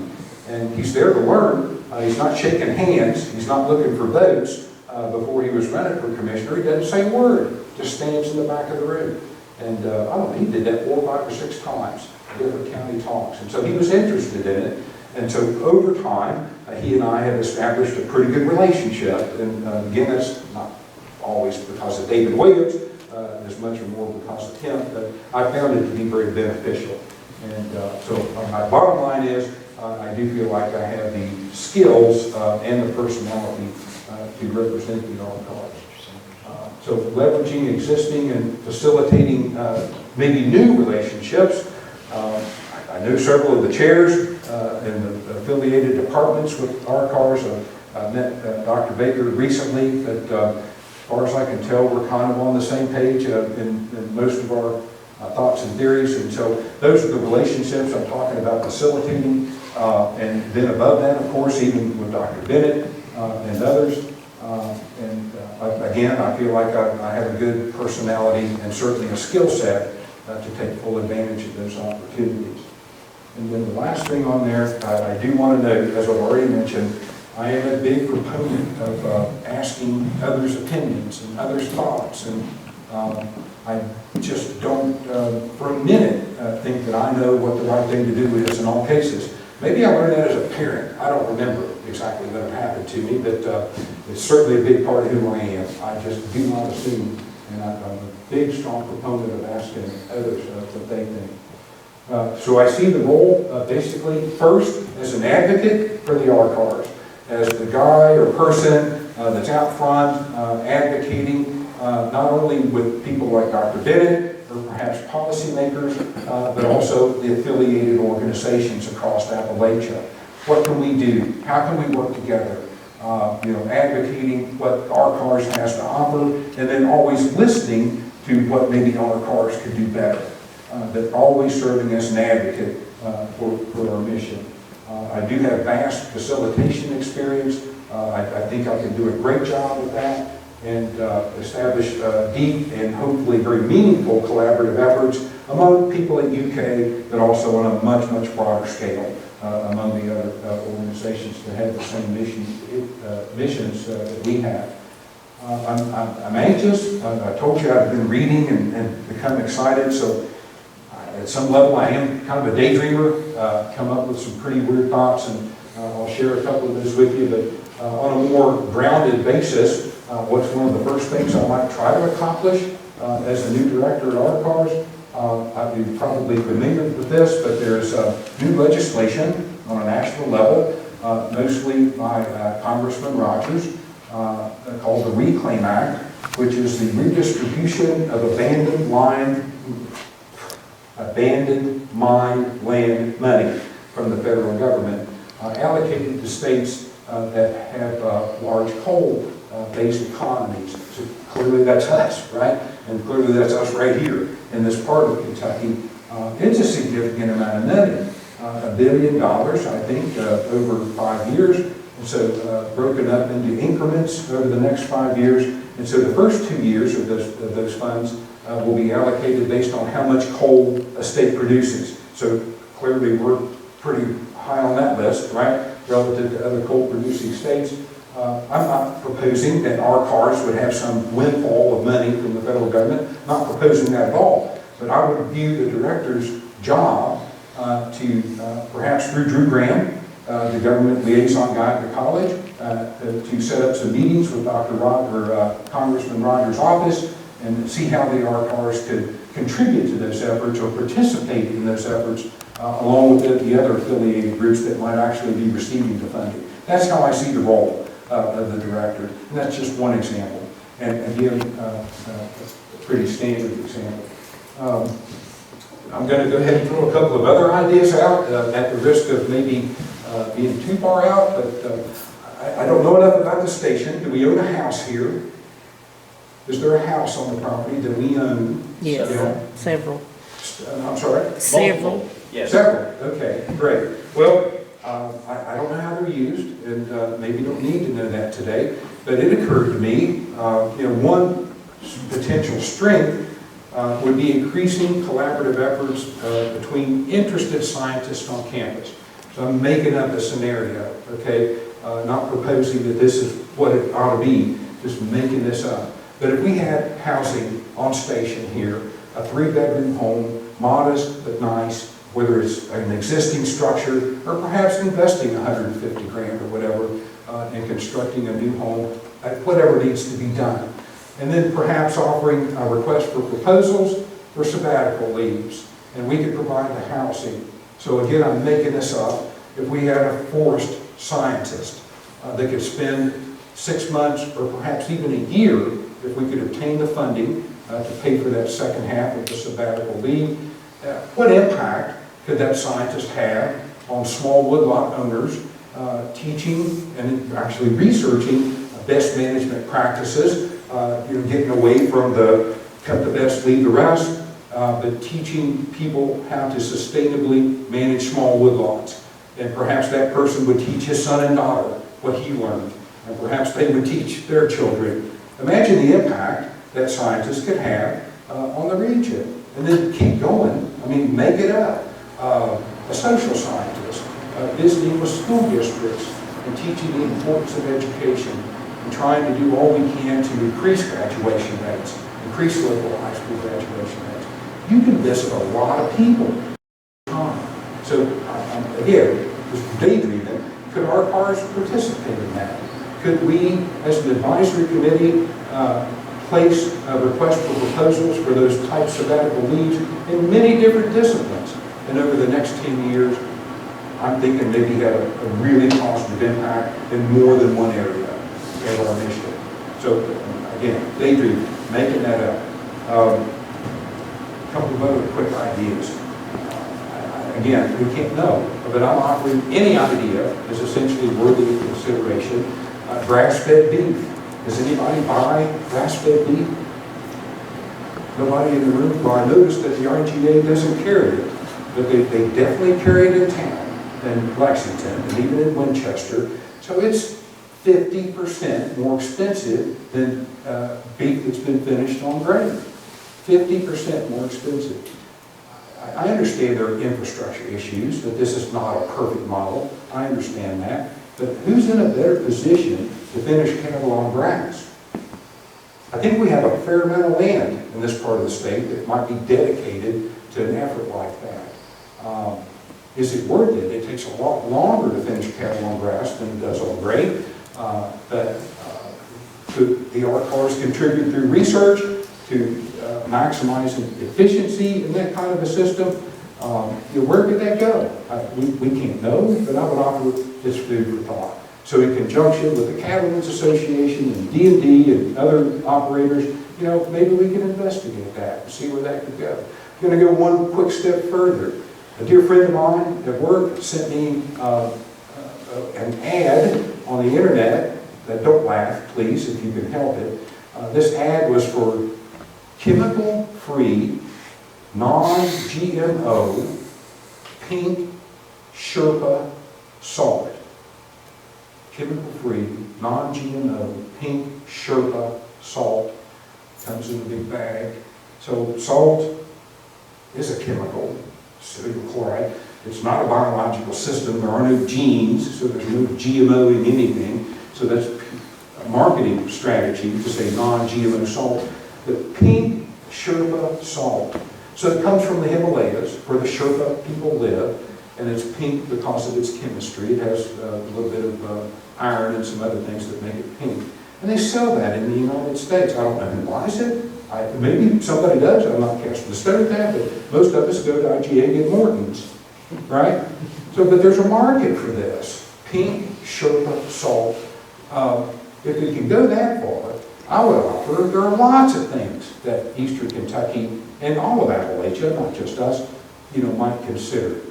And he's there to learn. He's not shaking hands, he's not looking for votes. Before he was running for commissioner, he doesn't say a word, just stands in the back of the room. And I don't know, he did that 4, 5, or 6 times, different county talks. And so he was interested in it. And so over time, he and I have established a pretty good relationship. And again, that's not always because of David Williams, as much or more because of him, but I found it to be very beneficial. And so my bottom line is, I do feel like I have the skills and the personality to represent the RCARS. So leveraging existing and facilitating maybe new relationships. I know several of the chairs in the affiliated departments with RCARS. I met Dr. Baker recently, but as far as I can tell, we're kind of on the same page in most of our thoughts and theories. And so those are the relationships I'm talking about facilitating. And then above that, of course, even with Dr. Bennett and others. Again, I feel like I have a good personality and certainly a skill set to take full advantage of those opportunities. And then the last thing on there, I do want to note, as I've already mentioned, I am a big proponent of asking others' opinions and others' thoughts. And I just don't, for a minute, think that I know what the right thing to do is in all cases. Maybe I learned that as a parent. I don't remember exactly what happened to me, but it's certainly a big part of who I am. I just do not assume, and I'm a big, strong proponent of asking others what they think. So I see the role basically first as an advocate for the RCARS, as the guy or person that's out front advocating not only with people like Dr. Bennett or perhaps policymakers, but also the affiliated organizations across Appalachia. What can we do? How can we work together? Advocating what RCARS has to offer, and then always listening to what maybe RCARS could do better. But always serving as an advocate for our mission. I do have vast facilitation experience. I think I can do a great job with that and establish deep and hopefully very meaningful collaborative efforts among people at UK, but also on a much, much broader scale among the other organizations that have the same missions that we have. I'm anxious. I told you I've been reading and become excited, so at some level I am kind of a daydreamer, come up with some pretty weird thoughts, and I'll share a couple of those with you, but on a more grounded basis, what's one of the first things I might try to accomplish as the new director at RCARS? You're probably familiar with this, but there's new legislation on a national level, mostly by Congressman Rogers, called the Reclaim Act, which is the redistribution of abandoned mine land money from the federal government, allocated to states that have large coal-based economies. So clearly that's us, right? And clearly that's us right here in this part of Kentucky. It's a significant amount of money, $1 billion, I think, over 5 years. And so broken up into increments over the next 5 years. And so the first 2 years of those funds will be allocated based on how much coal a state produces. So clearly we're pretty high on that list, right, relative to other coal-producing states. I'm not proposing that RCARS would have some windfall of money from the federal government, not proposing that at all. But I would view the director's job to perhaps through Drew Graham, the government liaison guy at the college, to set up some meetings with Congressman Rogers' office and see how the RCARS could contribute to those efforts or participate in those efforts along with the other affiliated groups that might actually be receiving the funding. That's how I see the role of the director. And that's just one example. And again, a pretty standard example. I'm going to go ahead and throw a couple of other ideas out at the risk of maybe being too far out, but I don't know enough about the station. Do we own a house here? Is there a house on the property that we own? Yes, You know? several. I'm sorry? Several. Yes. Several, okay, great. Well, I don't know how they're used, and maybe don't need to know that today, but it occurred to me, one potential strength would be increasing collaborative efforts between interested scientists on campus. So I'm making up a scenario, okay? Not proposing that this is what it ought to be, just making this up. But if we had housing on station here, a 3-bedroom home, modest but nice, whether it's an existing structure or perhaps investing 150 grand or whatever in constructing a new home, whatever needs to be done. And then perhaps offering a request for proposals for sabbatical leaves. And we could provide the housing. So again, I'm making this up. If we had a forest scientist that could spend 6 months or perhaps even a year, if we could obtain the funding to pay for that second half of the sabbatical leave, what impact could that scientist have on small woodlot owners teaching and actually researching best management practices, getting away from the cut the best, leave the rest, but teaching people how to sustainably manage small woodlots. And perhaps that person would teach his son and daughter what he learned, and perhaps they would teach their children. Imagine the impact that scientists could have on the region. And then keep going, make it up. A social scientist visiting with school districts and teaching the importance of education and trying to do all we can to increase graduation rates, increase local high school graduation rates. You can visit a lot of people. So again, just daydreaming, could RCARS participate in that? Could we, as an advisory committee, place a request for proposals for those type sabbatical leaves in many different disciplines? And over the next 10 years, I'm thinking maybe have a really positive impact in more than one area of our mission. So again, daydreaming, making that up. A couple of other quick ideas. Again, we can't know, but I'm offering any idea is essentially worthy of consideration. Grass-fed beef. Does anybody buy grass-fed beef? Nobody in the room? Well, I noticed that the RGA doesn't carry it. but they definitely carry it in town, in Lexington, and even in Winchester. So it's 50% more expensive than beef that's been finished on grain. 50% more expensive. I understand there are infrastructure issues, that this is not a perfect model. I understand that. But who's in a better position to finish cattle on grass? I think we have a fair amount of land in this part of the state that might be dedicated to an effort like that. Is it worth it? It takes a lot longer to finish cattle on grass than it does on grain. But could the RCARS contribute through research to maximizing efficiency in that kind of a system? Where could that go? We can't know, but I would offer this food for thought. So in conjunction with the Cattlemen's Association and D&D and other operators, maybe we can investigate that and see where that could go. I'm going to go one quick step further. A dear friend of mine at work sent me an ad on the internet. Don't laugh, please, if you can help it. This ad was for chemical-free, non-GMO, pink Sherpa salt. Chemical-free, non-GMO, pink Sherpa salt. Comes in a big bag. So salt is a chemical, sodium chloride. It's not a biological system. There are no genes, so there's no GMO in anything. So that's a marketing strategy to say non-GMO salt. The pink Sherpa salt. So it comes from the Himalayas, where the Sherpa people live, and it's pink because of its chemistry. It has a little bit of iron and some other things that make it pink. And they sell that in the United States. I don't know who buys it. Maybe somebody does. I'm not casting a stone at that, but most of us go to IGA and Morton's, right? So, but there's a market for this. Pink Sherpa salt. If we can go that far, I would offer, there are lots of things that Eastern Kentucky and all of Appalachia, not just us, might consider.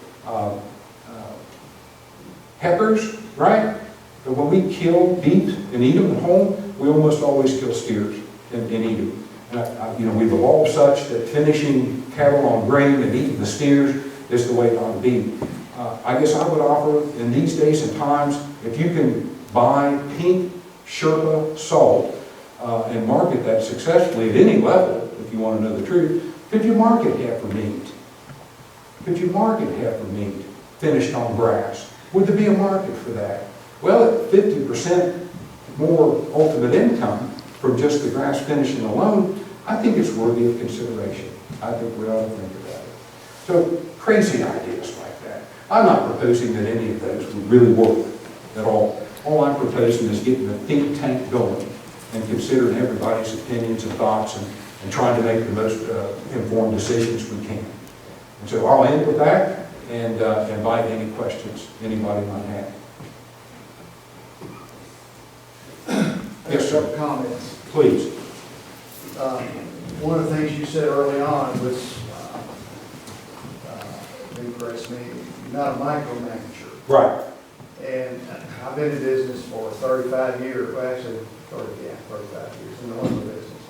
Heifers, right? But when we kill beef and eat them at home, we almost always kill steers and eat them. And we've evolved such that finishing cattle on grain and eating the steers is the way it ought to be. I guess I would offer, in these days and times, if you can buy pink Sherpa salt and market that successfully at any level, if you want to know the truth, could you market heifer meat? Could you market heifer meat finished on grass? Would there be a market for that? Well, at 50% more ultimate income from just the grass finishing alone, I think it's worthy of consideration. I think we ought to think about it. So, crazy ideas like that. I'm not proposing that any of those would really work at all. All I'm proposing is getting the think tank going and considering everybody's opinions and thoughts and trying to make the most informed decisions we can. And so I'll end with that and invite any questions anybody might have. Yes, sir. Comments. Please. One of the things you said early on was, impressed me, you're not a micromanager. Right. And I've been in business for 35 years, well actually, 35 years in the lumber business.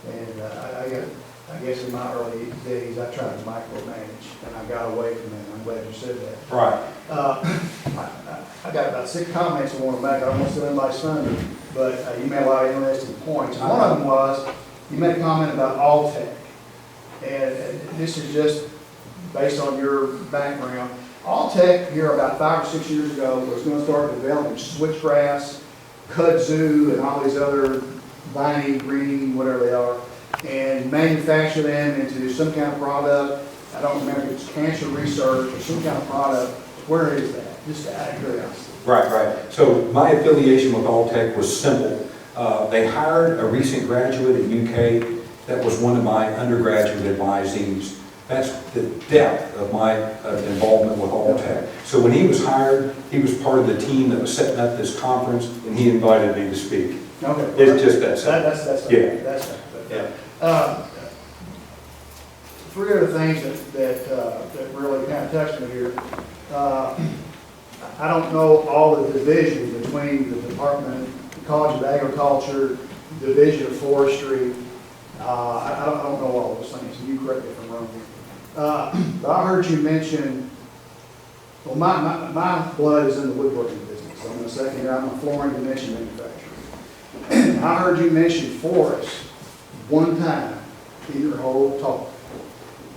And I guess in my early days, I tried to micromanage, and I got away from it. I'm glad you said that. Right. I got about 6 comments I want to make. I don't want to steal anybody's thunder, but you made a lot of interesting points. One of them was, you made a comment about Alltech. And this is just based on your background. Alltech here about 5 or 6 years ago was going to start developing switchgrass, kudzu, and all these other viney, greeny, whatever they are, and manufacture them into some kind of product. I don't remember if it's cancer research or some kind of product. Where is that? Just out of curiosity. Right. So my affiliation with Alltech was simple. They hired a recent graduate at UK that was one of my undergraduate advisees. That's the depth of my involvement with Alltech. So when he was hired, he was part of the team that was setting up this conference, and he invited me to speak. Okay. It's just that simple. That's Yeah. That's Yeah. 3 other things that really kind of touched me here. I don't know all the divisions between the Department, the College of Agriculture, Division of Forestry. I don't know all those things. You correct me if I'm wrong here. But I heard you mention, well, my blood is in the woodworking business. I'm a second year, I'm a flooring dimension manufacturer. I heard you mention forest one time in your whole talk.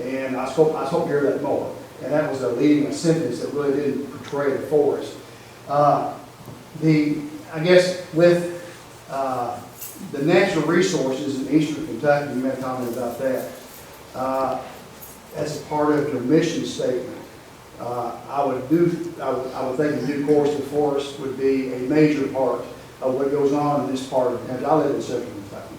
And I hope to hear that more. And that was a leading sentence that really didn't portray the forest. I guess with the natural resources in eastern Kentucky, you made a comment about that. As a part of your mission statement, I would think in due course the forest would be a major part of what goes on in this part of the country. I live in central Kentucky,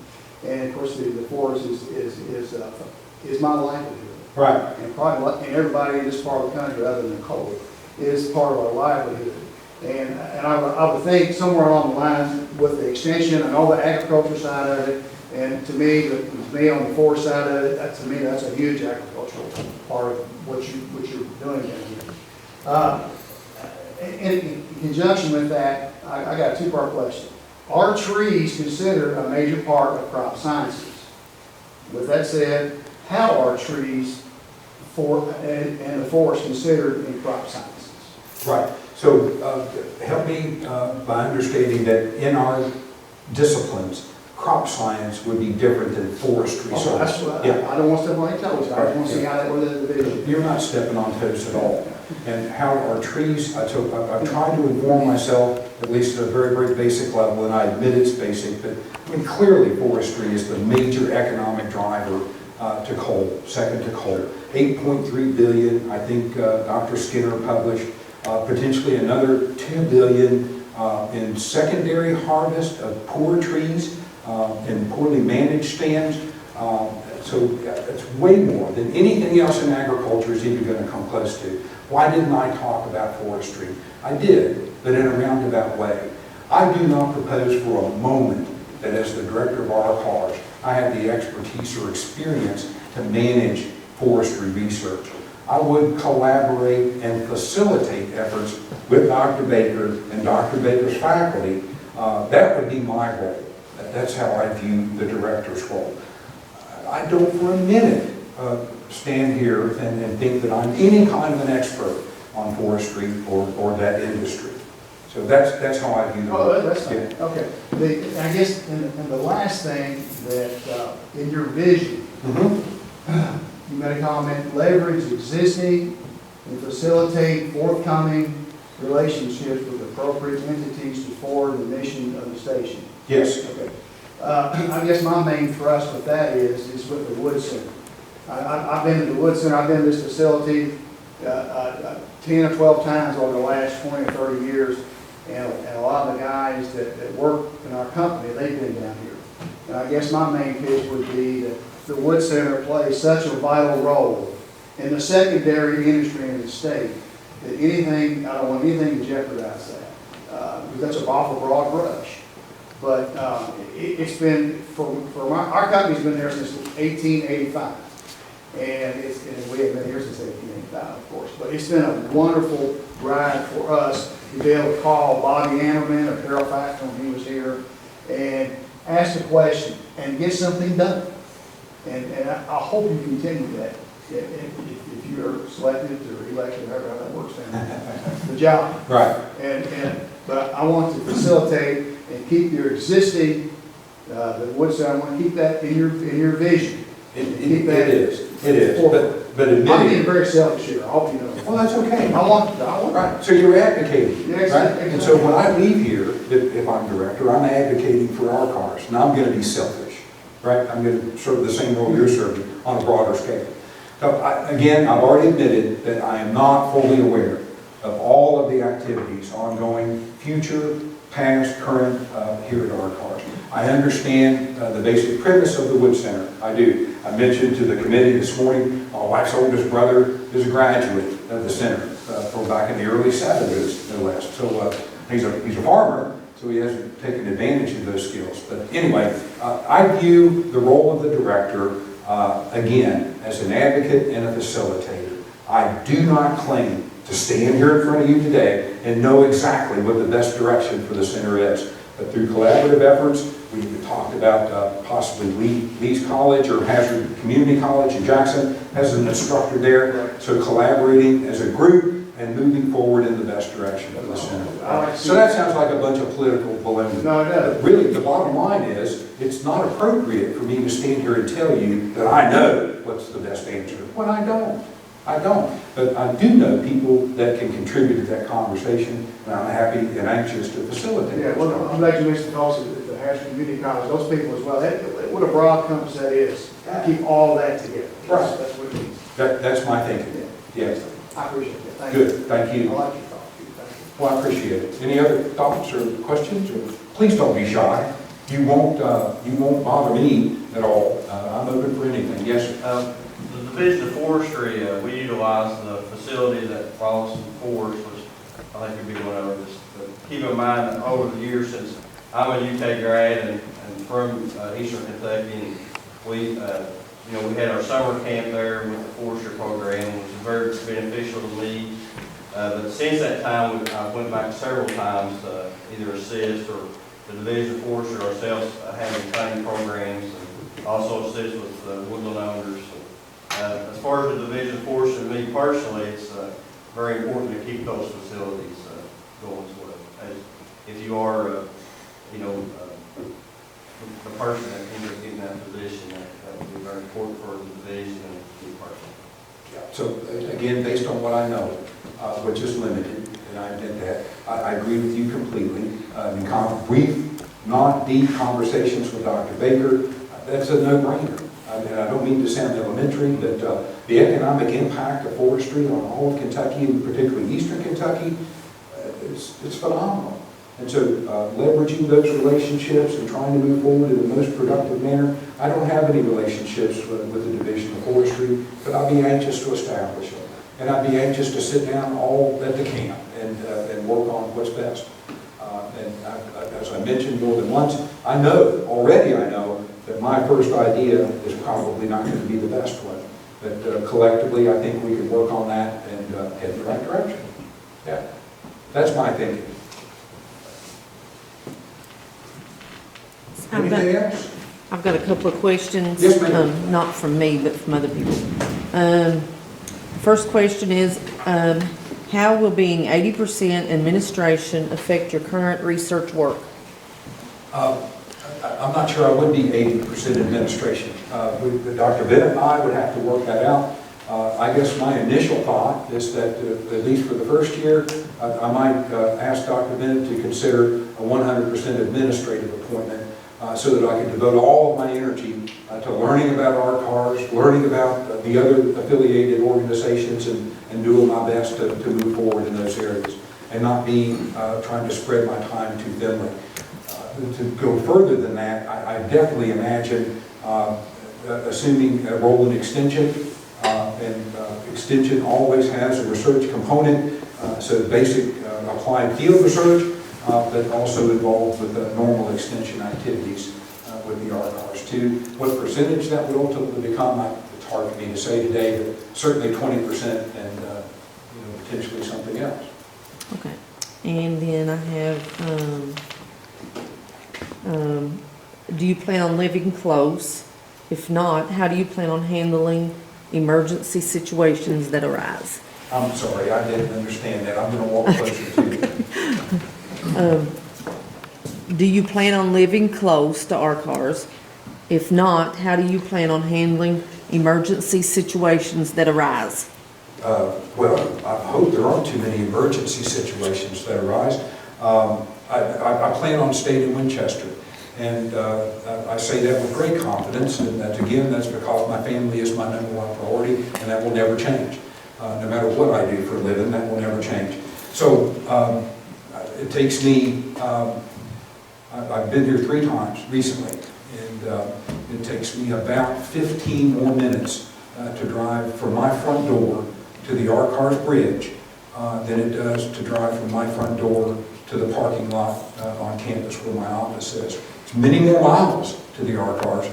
and of course the forest is my livelihood. Right. And probably and everybody in this part of the country, other than coal, is part of our livelihood. And I would think somewhere along the line with the extension and all the agriculture side of it, and to me on the forest side of it, to me that's a huge agricultural part of what you're doing down here. In conjunction with that, I got a two-part question. Are trees considered a major part of crop sciences? With that said, how are trees and the forest considered in crop sciences? Right. So help me by understanding that in our disciplines, crop science would be different than forestry. Okay, So that's what yeah. I don't want to step on any toes. I just want to see how that was in the division. You're not stepping on toes at all. And how are trees, I've tried to inform myself, at least at a very, very basic level, and I admit it's basic, but I mean, clearly forestry is the major economic driver to coal, second to coal. 8.3 billion, I think Dr. Skinner published, potentially another 2 billion in secondary harvest of poor trees and poorly managed stands. So it's way more than anything else in agriculture is even going to come close to. Why didn't I talk about forestry? I did, but in a roundabout way. I do not propose for a moment that as the director of RCARS, I have the expertise or experience to manage forestry research. I would collaborate and facilitate efforts with Dr. Baker and Dr. Baker's faculty. That would be my role. That's how I view the director's role. I don't for a minute stand here and think that I'm any kind of an expert on forestry or that industry. So that's how I view the role. Oh, that's fine. Yeah. Okay. I guess, and the last thing that in your vision, you made a comment, leverage existing and facilitate forthcoming relationships with appropriate entities to forward the mission of the station. Yes. Okay. I guess my main thrust with that is with the Wood Center. I've been to the Wood Center, I've been to this facility 10 or 12 times over the last 20 or 30 years, and a lot of the guys that work in our company, they've been down here. And I guess my main pitch would be that the Wood Center plays such a vital role in the secondary industry in the state that I don't want anything to jeopardize that, because that's an awful broad brush. But it's been, our company's been there since 1885. And we haven't been here since 1885, of course. But it's been a wonderful ride for us to be able to call Bobby Ammerman or Carol Factor when he was here and ask a question and get something done. And I hope you continue that if you're selected or elected, however that works, the job. Right. But I want to facilitate and keep your existing, the Wood Center, I want to keep that in your vision. It is. But admitting, I'm being very selfish here, I hope you know. well, that's okay. I want. Right. So you're advocating, Yeah, right? exactly. And so when I leave here, if I'm director, I'm advocating for RCARS, and I'm going to be selfish, right? I'm going to serve the same role you're serving on a broader scale. So again, I've already admitted that I am not fully aware of all of the activities ongoing, future, past, current, here at RCARS. I understand the basic premise of the Wood Center. I do. I mentioned to the committee this morning, my wife's oldest brother is a graduate of the center from back in the early 70s, no less. So he's a farmer, so he hasn't taken advantage of those skills. But anyway, I view the role of the director, again, as an advocate and a facilitator. I do not claim to stand here in front of you today and know exactly what the best direction for the center is. But through collaborative efforts, we talked about possibly Lee's College or Hazard Community College in Jackson has an instructor there. So collaborating as a group and moving forward in the best direction for the center. So that sounds like a bunch of political balloons. No, it doesn't. But really, the bottom line is, it's not appropriate for me to stand here and tell you that I know what's the best answer, when I don't. I don't. But I do know people that can contribute to that conversation, and I'm happy and anxious to facilitate. Yeah, well, I'm glad you mentioned also the Harrison Community College, those people as well. What a broad compass that is, to keep all that together. Right. That's what it means. That's my thinking. Yes. I appreciate it. Thank you. Good, thank you. I like your thought. Thank you. Well, I appreciate it. Any other thoughts or questions? Or please don't be shy. You won't bother me at all. I'm open for anything. Yes, sir. The Division of Forestry, we utilize the facility that Boston Forest, which I think would be one of us. But keep in mind that over the years, since I'm a UK grad and from Eastern Kentucky, and we had our summer camp there with the forestry program, which was very beneficial to me. But since that time, I went back several times to either assist or the Division of Forestry ourselves having training programs, and also assist with woodland owners. As far as the Division of Forestry, me personally, it's very important to keep those facilities going as well. As if you are, the person that ends up getting that position, that would be very important for the division and you personally. So again, based on what I know, which is limited, and I did that, I agree with you completely. In brief, not deep conversations with Dr. Baker, that's a no-brainer. And I don't mean to sound elementary, but the economic impact of forestry on all of Kentucky, and particularly Eastern Kentucky, it's phenomenal. And so leveraging those relationships and trying to move forward in the most productive manner. I don't have any relationships with the Division of Forestry, but I'll be anxious to establish them. And I'd be anxious to sit down all at the camp and work on what's best. As I mentioned more than once, I know that my first idea is probably not going to be the best one. But collectively, I think we can work on that and head in the right direction. Yeah, that's my thinking. Anything else? I've got a couple of questions. Yes, ma'am. Not from me, but from other people. First question is, how will being 80% administration affect your current research work? I'm not sure I would be 80% administration. Dr. Bennett and I would have to work that out. I guess my initial thought is that, at least for the first year, I might ask Dr. Bennett to consider a 100% administrative appointment so that I can devote all of my energy to learning about RCARS, learning about the other affiliated organizations, and doing my best to move forward in those areas, and not be trying to spread my time too thinly. To go further than that, I definitely imagine assuming a role in extension, and extension always has a research component, so basic applied field research, but also involved with normal extension activities with the RCARS too. What percentage that would ultimately become, it's hard for me to say today, but certainly 20% and potentially something else. Okay. And then I have, do you plan on living close? If not, how do you plan on handling emergency situations that arise? I'm sorry, I didn't understand that. I'm going to walk closer to you. Do you plan on living close to RCARS? If not, how do you plan on handling emergency situations that arise? Well, I hope there aren't too many emergency situations that arise. I plan on staying in Winchester, and I say that with great confidence, and that's because my family is my #1 priority, and that will never change. No matter what I do for a living, that will never change. So it takes me, I've been here 3 times recently, and it takes me about 15 more minutes to drive from my front door to the RCARS bridge than it does to drive from my front door to the parking lot on campus where my office is. It's many more miles to the RCARS,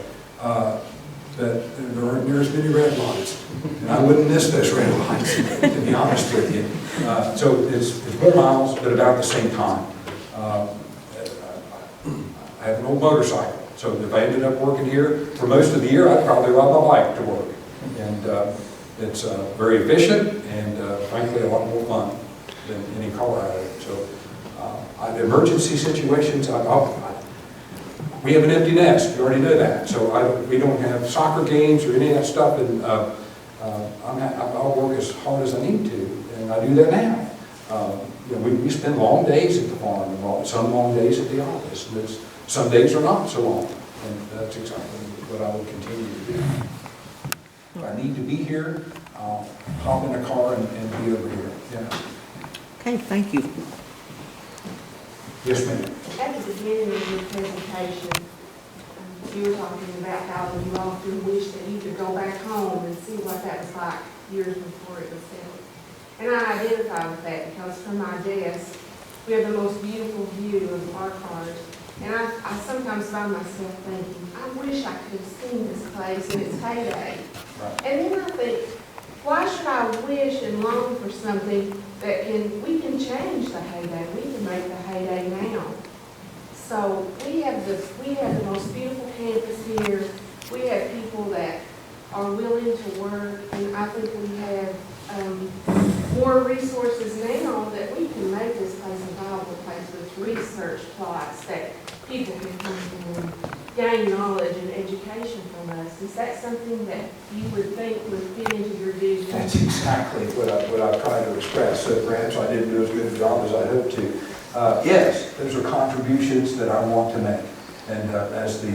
but there aren't near as many red lights. And I wouldn't miss those red lights, to be honest with you. So it's more miles, but about the same time. I have an old motorcycle. So if I ended up working here for most of the year, I'd probably ride my bike to work. And it's very efficient and frankly a lot more fun than any car I own. So emergency situations, we have an empty nest, you already know that. So we don't have soccer games or any of that stuff, and I'll work as hard as I need to, and I do that now. We spend long days at the farm, and some long days at the office, and some days are not so long, and that's exactly what I will continue to do. If I need to be here, I'll hop in a car and be over here. Yeah. Okay, thank you. Yes, ma'am. At the beginning of your presentation, you were talking about how you often wish that you could go back home and see what that was like years before it was built. And I identify with that because from my desk, we have the most beautiful view of RCARS. And I sometimes find myself thinking, I wish I could have seen this place in its heyday. Right. And then I think, why should I wish and long for something that we can change the heyday, we can make the heyday now. So we have the most beautiful campus here. We have people that are willing to work, and I think we have more resources now that we can make this place a viable place with research plots that people can come and gain knowledge and education from us. Is that something that you would think would fit into your vision? That's exactly what I tried to express. So perhaps I didn't do as good a job as I hoped to. Yes, those are contributions that I want to make. And as the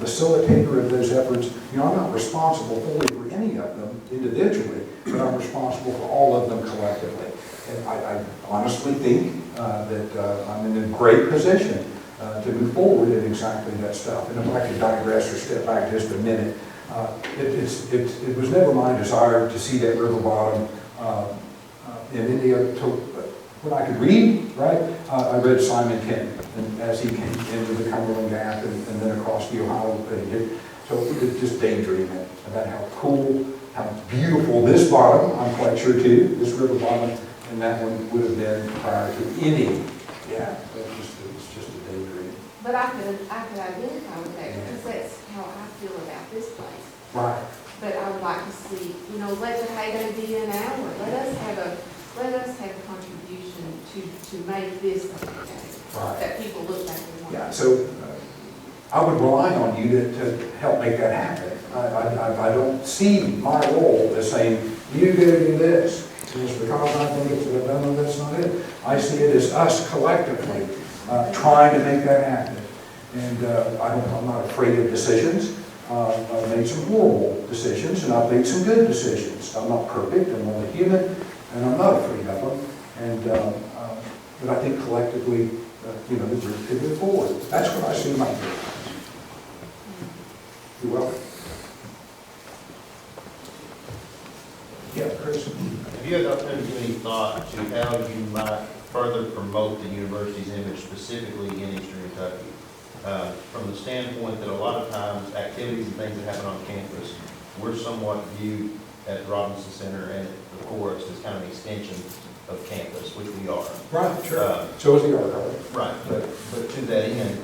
facilitator of those efforts, I'm not responsible fully for any of them individually, but I'm responsible for all of them collectively. And I honestly think that I'm in a great position to move forward in exactly that stuff. And if I could digress or step back just a minute, it was never my desire to see that river bottom in any other. When I could read, right, I read Simon Kenton, and as he came into the Cumberland Gap and then across the Ohio thing. So we could just daydreaming about how cool, how beautiful this bottom, I'm quite sure too, this river bottom, and that one would have been prior to any. Yeah, it's just a daydream. But I could identify with that because that's how I feel about this place. Right. But I would like to see, let the heyday be an hour. Let us have a contribution to make this a heyday. Right. That people look back and want. Yeah, so I would rely on you to help make that happen. I don't see my role as saying, you go do this. Just because I think it's no, that's not it. I see it as us collectively trying to make that happen. And I'm not afraid of decisions. I've made some horrible decisions, and I've made some good decisions. I'm not perfect, I'm only human, and I'm not afraid of them. And but I think collectively, the group can move forward. That's what I see my group. You're welcome. Yeah, Chris. Have you had the opportunity to give any thought to how you might further promote the university's image specifically in Eastern Kentucky? From the standpoint that a lot of times activities and things that happen on campus, we're somewhat viewed at the Robinson Center and the Forest as kind of an extension of campus, which we are. Right, sure. So is the RCARS. Right, but to that end,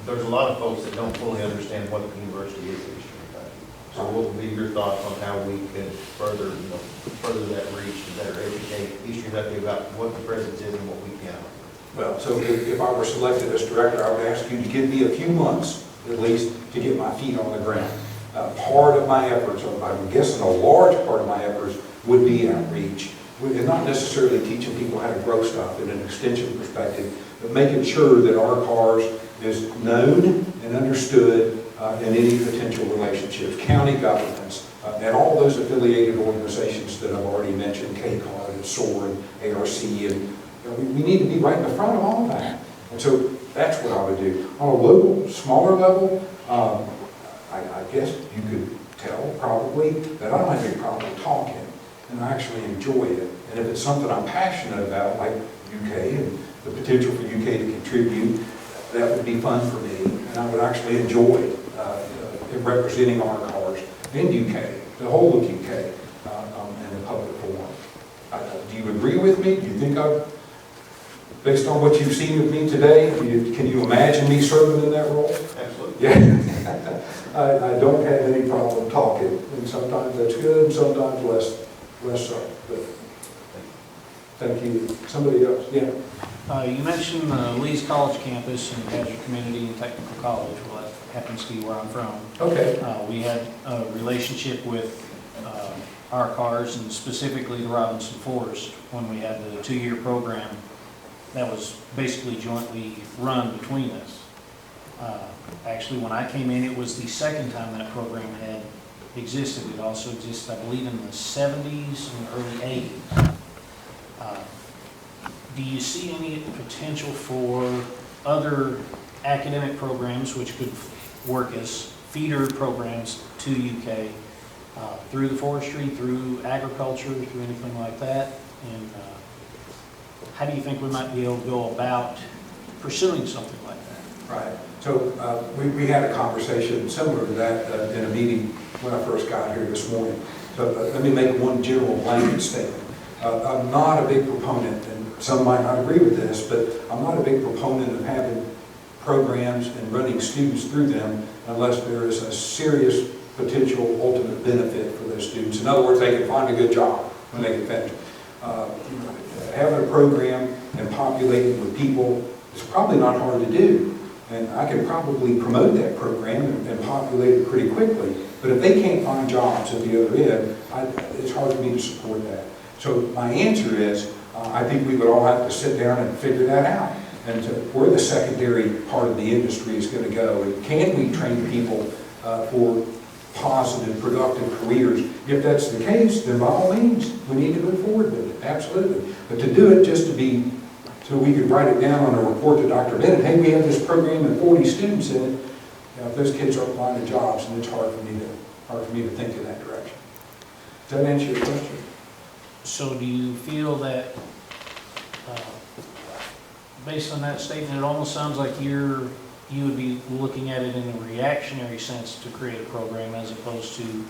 there's a lot of folks that don't fully understand what the university is in Eastern Kentucky. So what would be your thoughts on how we could further that reach to better educate Eastern Kentucky about what the presence is and what we can offer? Well, so if I were selected as director, I would ask you to give me a few months, at least, to get my feet on the ground. Part of my efforts, I'm guessing a large part of my efforts, would be outreach. And not necessarily teaching people how to grow stuff in an extension perspective, but making sure that RCARS is known and understood in any potential relationships, county governments, and all those affiliated organizations that I've already mentioned, KCARD and SOAR and ARC, and we need to be right in the front of all of that. And so that's what I would do. On a local, smaller level, I guess you could tell probably that I don't have any problem talking, and I actually enjoy it. And if it's something I'm passionate about, like UK and the potential for UK to contribute, that would be fun for me, and I would actually enjoy representing RCARS in UK, the whole of UK, in a public forum. Do you agree with me? Do you think based on what you've seen of me today, can you imagine me serving in that role? Absolutely. Yeah. I don't have any problem talking, and sometimes that's good, and sometimes less so. But thank you. Somebody else? Yeah. You mentioned Lee's College campus and Hazard Community and Technical College. Well, that happens to be where I'm from. Okay. We had a relationship with RCARS and specifically the Robinson Forest when we had the 2-year program that was basically jointly run between us. Actually, when I came in, it was the second time that program had existed. It also existed, I believe, in the 70s and early 80s. Do you see any potential for other academic programs which could work as feeder programs to UK through the forestry, through agriculture, through anything like that? And how do you think we might be able to go about pursuing something like that? Right. So we had a conversation similar to that in a meeting when I first got here this morning. So let me make one general blanket statement. I'm not a big proponent, and some might not agree with this, but I'm not a big proponent of having programs and running students through them unless there is a serious potential ultimate benefit for those students. In other words, they can find a good job when they get finished. Having a program and populating with people is probably not hard to do. And I can probably promote that program and populate it pretty quickly. But if they can't find jobs at the other end, it's hard for me to support that. So my answer is, I think we would all have to sit down and figure that out. And where the secondary part of the industry is going to go. And can we train people for positive, productive careers? If that's the case, then by all means, we need to move forward with it. Absolutely. But to do it just to be, so we could write it down on a report to Dr. Bennett, hey, we have this program and 40 students in it. You know, if those kids aren't finding jobs, then it's hard for me to think in that direction. Does that answer your question? So do you feel that, based on that statement, it almost sounds like you would be looking at it in a reactionary sense to create a program as opposed to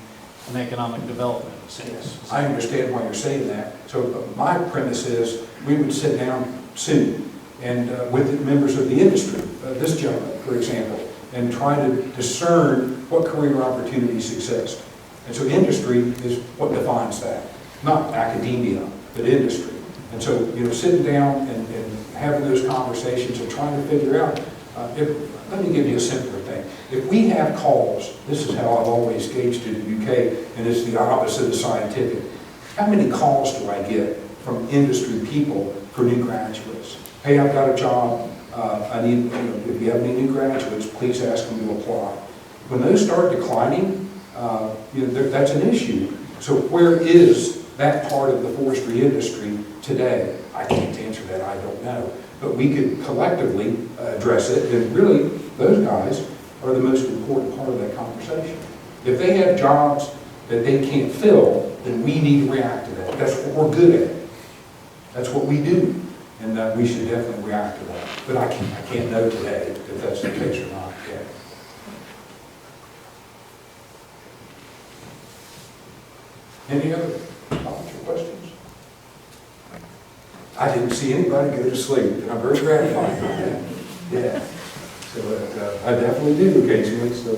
an economic development sense? I understand why you're saying that. So my premise is we would sit down soon and with the members of the industry, this gentleman, for example, and try to discern what career opportunities exist. And so industry is what defines that, not academia, but industry. And so, sitting down and having those conversations and trying to figure out, let me give you a simpler thing. If we have calls, this is how I've always gauged it in the UK, and it's the opposite of scientific. How many calls do I get from industry people for new graduates? Hey, I've got a job. I need, if you have any new graduates, please ask them to apply. When those start declining, that's an issue. So where is that part of the forestry industry today? I can't answer that, I don't know. But we could collectively address it, and really, those guys are the most important part of that conversation. If they have jobs that they can't fill, then we need to react to that. That's what we're good at. That's what we do, and we should definitely react to that. But I can't know today if that's the case or not yet. Any other comments or questions? I didn't see anybody go to sleep, and I'm very gratified by that. Yeah. So I definitely do occasionally, so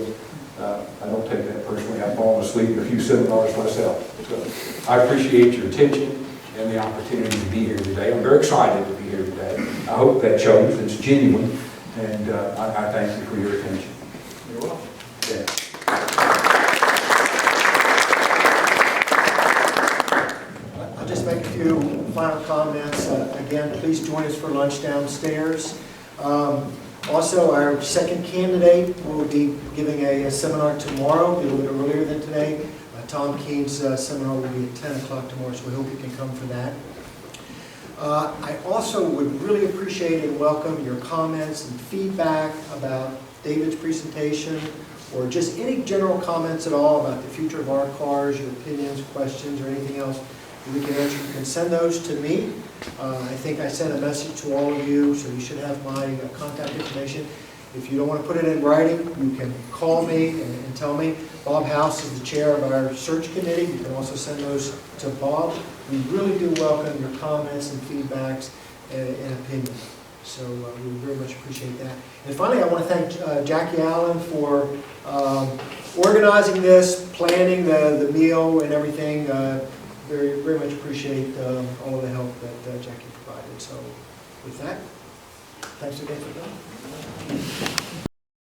I don't take that personally. I've fallen asleep in a few seminars myself. So I appreciate your attention and the opportunity to be here today. I'm very excited to be here today. I hope that shows it's genuine, and I thank you for your attention. You're welcome. Yeah. I'll just make a few final comments. Again, please join us for lunch downstairs. Also, our second candidate will be giving a seminar tomorrow, a little bit earlier than today. Tom Keene's seminar will be at 10 o'clock tomorrow, so we hope you can come for that. I also would really appreciate and welcome your comments and feedback about David's presentation, or just any general comments at all about the future of RCARS, your opinions, questions, or anything else that we can answer. You can send those to me. I think I sent a message to all of you, so you should have my contact information. If you don't want to put it in writing, you can call me and tell me. Bob House is the chair of our search committee. You can also send those to Bob. We really do welcome your comments and feedbacks, and opinion. So we very much appreciate that. And finally, I want to thank Jackie Allen for organizing this, planning the meal and everything. Very, very much appreciate all of the help that Jackie provided. So with that, thanks again for coming.